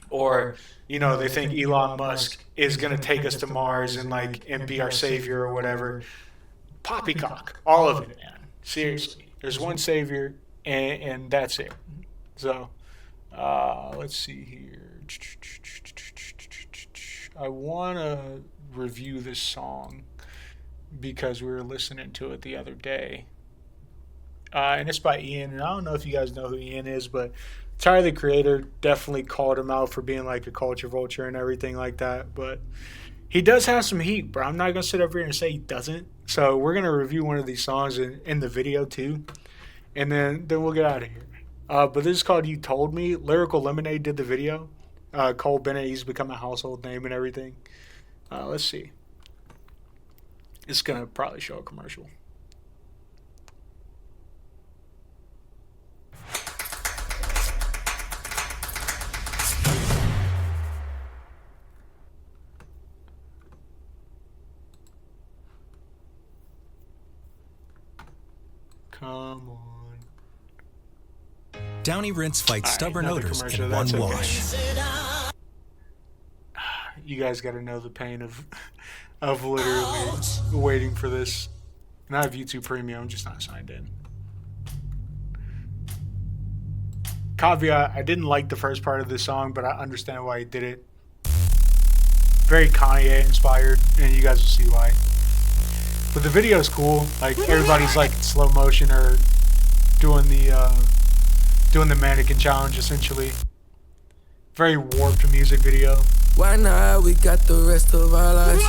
or they think Elon Musk is going to take us to Mars and be our savior or whatever. Poppycock, all of it, man. Seriously, there's one savior, and that's it. So, let's see here. I want to review this song because we were listening to it the other day. And it's by Ian, and I don't know if you guys know who Ian is, but Tyler, the Creator, definitely called him out for being like a culture vulture and everything like that. But he does have some heat, bro. I'm not going to sit over here and say he doesn't. So we're going to review one of these songs in the video too. And then we'll get out of here. But this is called You Told Me. Lyrical Lemonade did the video. Cole Bennett, he's become a household name and everything. Let's see. It's going to probably show a commercial. Come on. Downy Rinse fights stubborn odors in one wash. You guys got to know the pain of literally waiting for this. And I have YouTube Premium, I'm just not signed in. Caveat, I didn't like the first part of this song, but I understand why he did it. Very Kanye inspired, and you guys will see why. But the video is cool. Like, everybody's like in slow motion or doing the mannequin challenge, essentially. Very warped music video. Why not? We got the rest of our lives.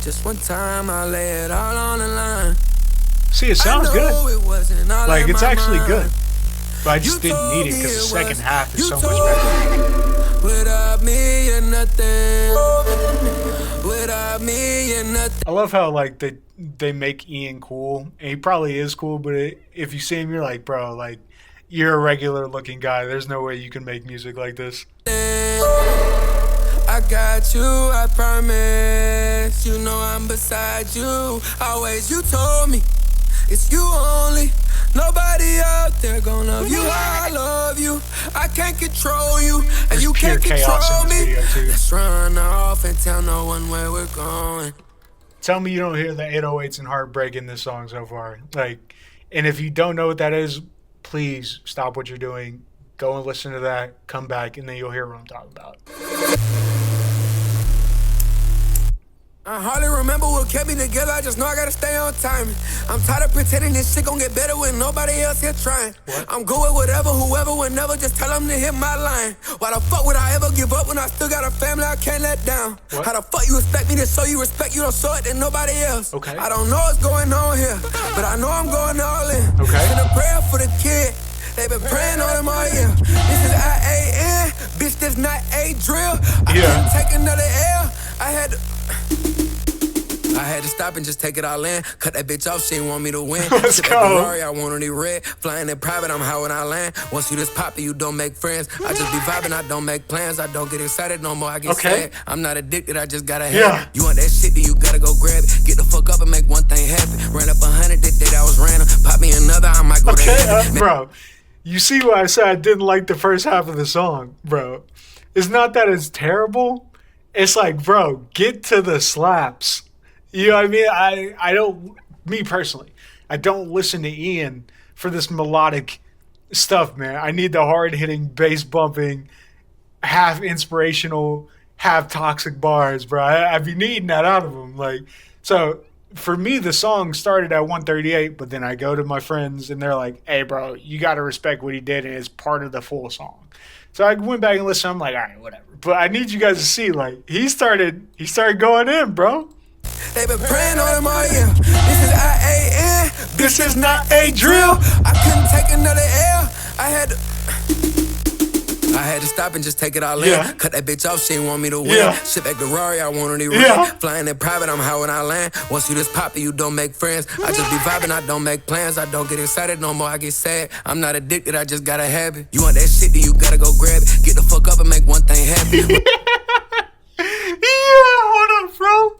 Just one time I lay it all on the line. See, it sounds good. Like, it's actually good. But I just didn't need it because the second half is so much better. Without me, you're nothing. Without me, you're nothing. I love how, like, they make Ian cool. And he probably is cool, but if you see him, you're like, bro, like, you're a regular looking guy. There's no way you can make music like this. I got you, I promise. You know I'm beside you. Always you told me it's you only. Nobody out there gonna love you how I love you. I can't control you, and you can't control me. Let's run off and tell no one where we're going. Tell me you don't hear the 808s and heartbreak in this song so far. Like, and if you don't know what that is, please stop what you're doing. Go and listen to that, come back, and then you'll hear what I'm talking about. I hardly remember what kept me together, I just know I gotta stay on time. I'm tired of pretending this shit gon' get better when nobody else here trying. What? I'm good with whatever, whoever, whenever, just tell them to hit my line. Why the fuck would I ever give up when I still got a family I can't let down? What? How the fuck you expect me to show you respect, you don't show it to nobody else? Okay. I don't know what's going on here, but I know I'm going all in. Okay. Send a prayer for the kid. They been praying on him all year. This is IAN, bitch, this not a drill. I couldn't take another L. I had to stop and just take it all in. Cut that bitch off, she ain't want me to win. Let's go. Ferrari, I want only red. Flying in private, I'm high when I land. Once you just poppy, you don't make friends. I just be vibing, I don't make plans. I don't get excited no more, I get sad. I'm not addicted, I just gotta have it. You want that shit, then you gotta go grab it. Get the fuck up and make one thing happen. Ran up 100, that day that was random. Pop me another, I might go there. Bro, you see why I said I didn't like the first half of the song, bro. It's not that it's terrible. It's like, bro, get to the slaps. You know what I mean? I don't, me personally, I don't listen to Ian for this melodic stuff, man. I need the hard-hitting, bass-bumping, half inspirational, half toxic bars, bro. I be needing that out of him. Like, so for me, the song started at 138, but then I go to my friends and they're like, hey, bro, you got to respect what he did, and it's part of the full song. So I went back and listened. I'm like, all right, whatever. But I need you guys to see, like, he started going in, bro. They been praying on him all year. This is IAN. This is not a drill. I couldn't take another L. I had to stop and just take it all in. Cut that bitch off, she ain't want me to win. Shit back to Ferrari, I want only red. Flying in private, I'm high when I land. Once you just poppy, you don't make friends. I just be vibing, I don't make plans. I don't get excited no more, I get sad. I'm not addicted, I just gotta have it. You want that shit, then you gotta go grab it. Get the fuck up and make one thing happen. Hold up, bro.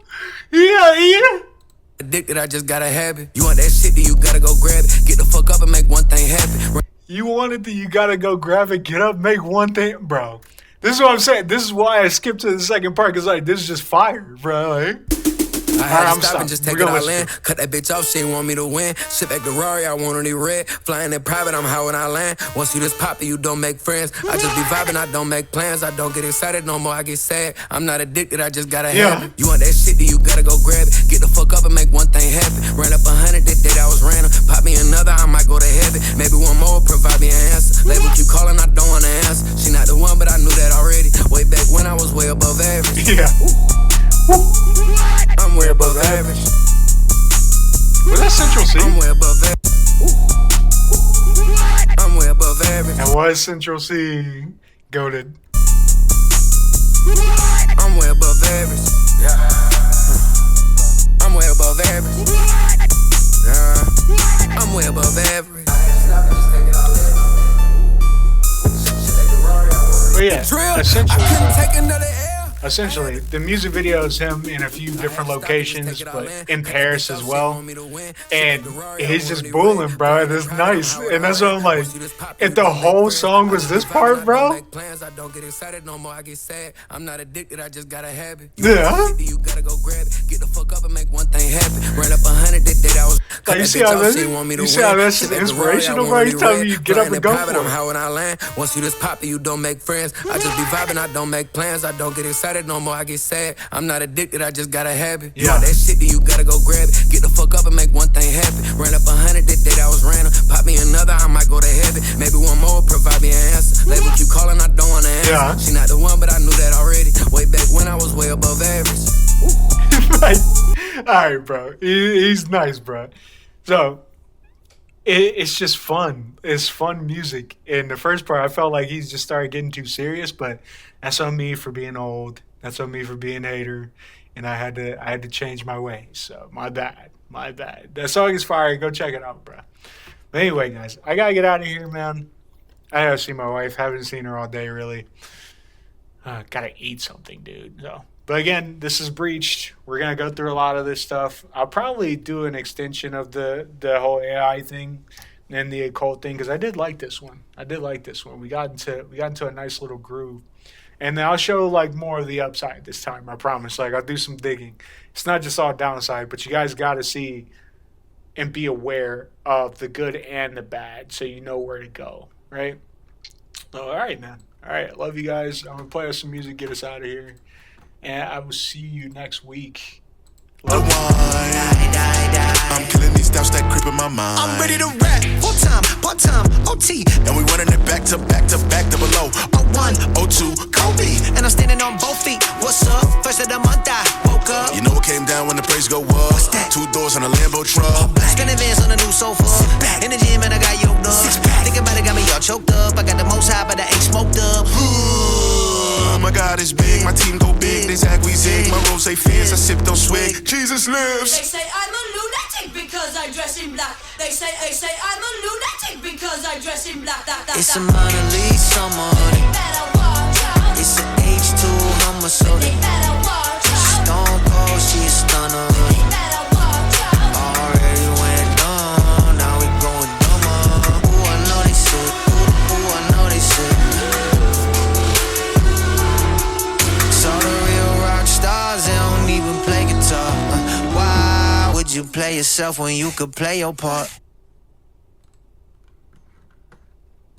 that I just gotta have it. You want that shit, then you gotta go grab it. Get the fuck up and make one thing happen. You want it, then you gotta go grab it, get up, make one thing. Bro, this is what I'm saying. This is why I skipped to the second part, because like, this is just fire, bro. Like, I had to stop and just take it all in. Cut that bitch off, she ain't want me to win. Sit back to Rari, I want only red. Flying in private, I'm high when I land. Once you just pop it, you don't make friends. I just be vibing, I don't make plans. I don't get excited no more, I get sad. I'm not addicted, I just gotta have it. You want that shit, then you gotta go grab it. Get the fuck up and make one thing happen. Ran up 100, that day that was random. Pop me another, I might go to heaven. Maybe one more, provide me an answer. Label keep calling, I don't wanna answer. She not the one, but I knew that already. Way back when I was way above average. Yeah. I'm way above average. Was that Central C? I'm way above average. I'm way above average. And was Central C goated? I'm way above average. Yeah. I'm way above average. Yeah. I'm way above average. But yeah, essentially, the music video is him in a few different locations, but in Paris as well. And he's just bulling, bro. And it's nice. And that's what I'm like, if the whole song was this part, bro. I'm not addicted, I just gotta have it. Yeah. You gotta go grab it. Get the fuck up and make one thing happen. Ran up 100 that day that was. Like, you see how that's inspirational, bro? He's telling you get up and go for it. I'm high when I land. Once you just pop it, you don't make friends. I just be vibing, I don't make plans. I don't get excited no more, I get sad. I'm not addicted, I just gotta have it. You want that shit, then you gotta go grab it. Get the fuck up and make one thing happen. Ran up 100 that day that was random. Pop me another, I might go to heaven. Maybe one more, provide me an answer. Label keep calling, I don't wanna answer. She not the one, but I knew that already. Way back when I was way above average. Like, alright, bro. He's nice, bro. So, it's just fun. It's fun music. In the first part, I felt like he just started getting too serious, but that's on me for being old. That's on me for being a hater. And I had to change my ways. So, my bad. My bad. That song is fire. Go check it out, bro. But anyway, guys, I gotta get out of here, man. I gotta see my wife. Haven't seen her all day, really. Gotta eat something, dude. So. But again, this is Breached. We're going to go through a lot of this stuff. I'll probably do an extension of the whole AI thing and the occult thing, because I did like this one. We got into a nice little groove. And then I'll show like more of the upside this time, I promise. Like, I'll do some digging. It's not just all downside, but you guys got to see and be aware of the good and the bad so you know where to go, right? So, all right, man. All right, I love you guys. I'm going to play us some music, get us out of here. And I will see you next week. I'm killing these doubts that creep in my mind. I'm ready to rap. Full time, part time, OT. And we running it back to back to back to below. 01, 02, Kobe. And I'm standing on both feet. What's up? First of the month I woke up. You know what came down when the praise go up? What's that? 2 doors on a Lambo truck. Spinning vans on a new sofa. In the gym and I got yoked up. Thinking about it got me all choked up. I got the most high but I ain't smoked up. My God is big, my team go big. They zag, we zig, my rose say fierce. I sip, don't swig. Jesus lives. They say I'm a lunatic because I dress in black. They say I'm a lunatic because I dress in black. It's a Mona Lisa money. It's an H2 Hummer, so they Stone Cold, she a stunner. Already went dumb, now we going dumber. Ooh, I know they sick. Ooh, I know they sick. All the real rock stars, they don't even play guitar. Why would you play yourself when you could play your part?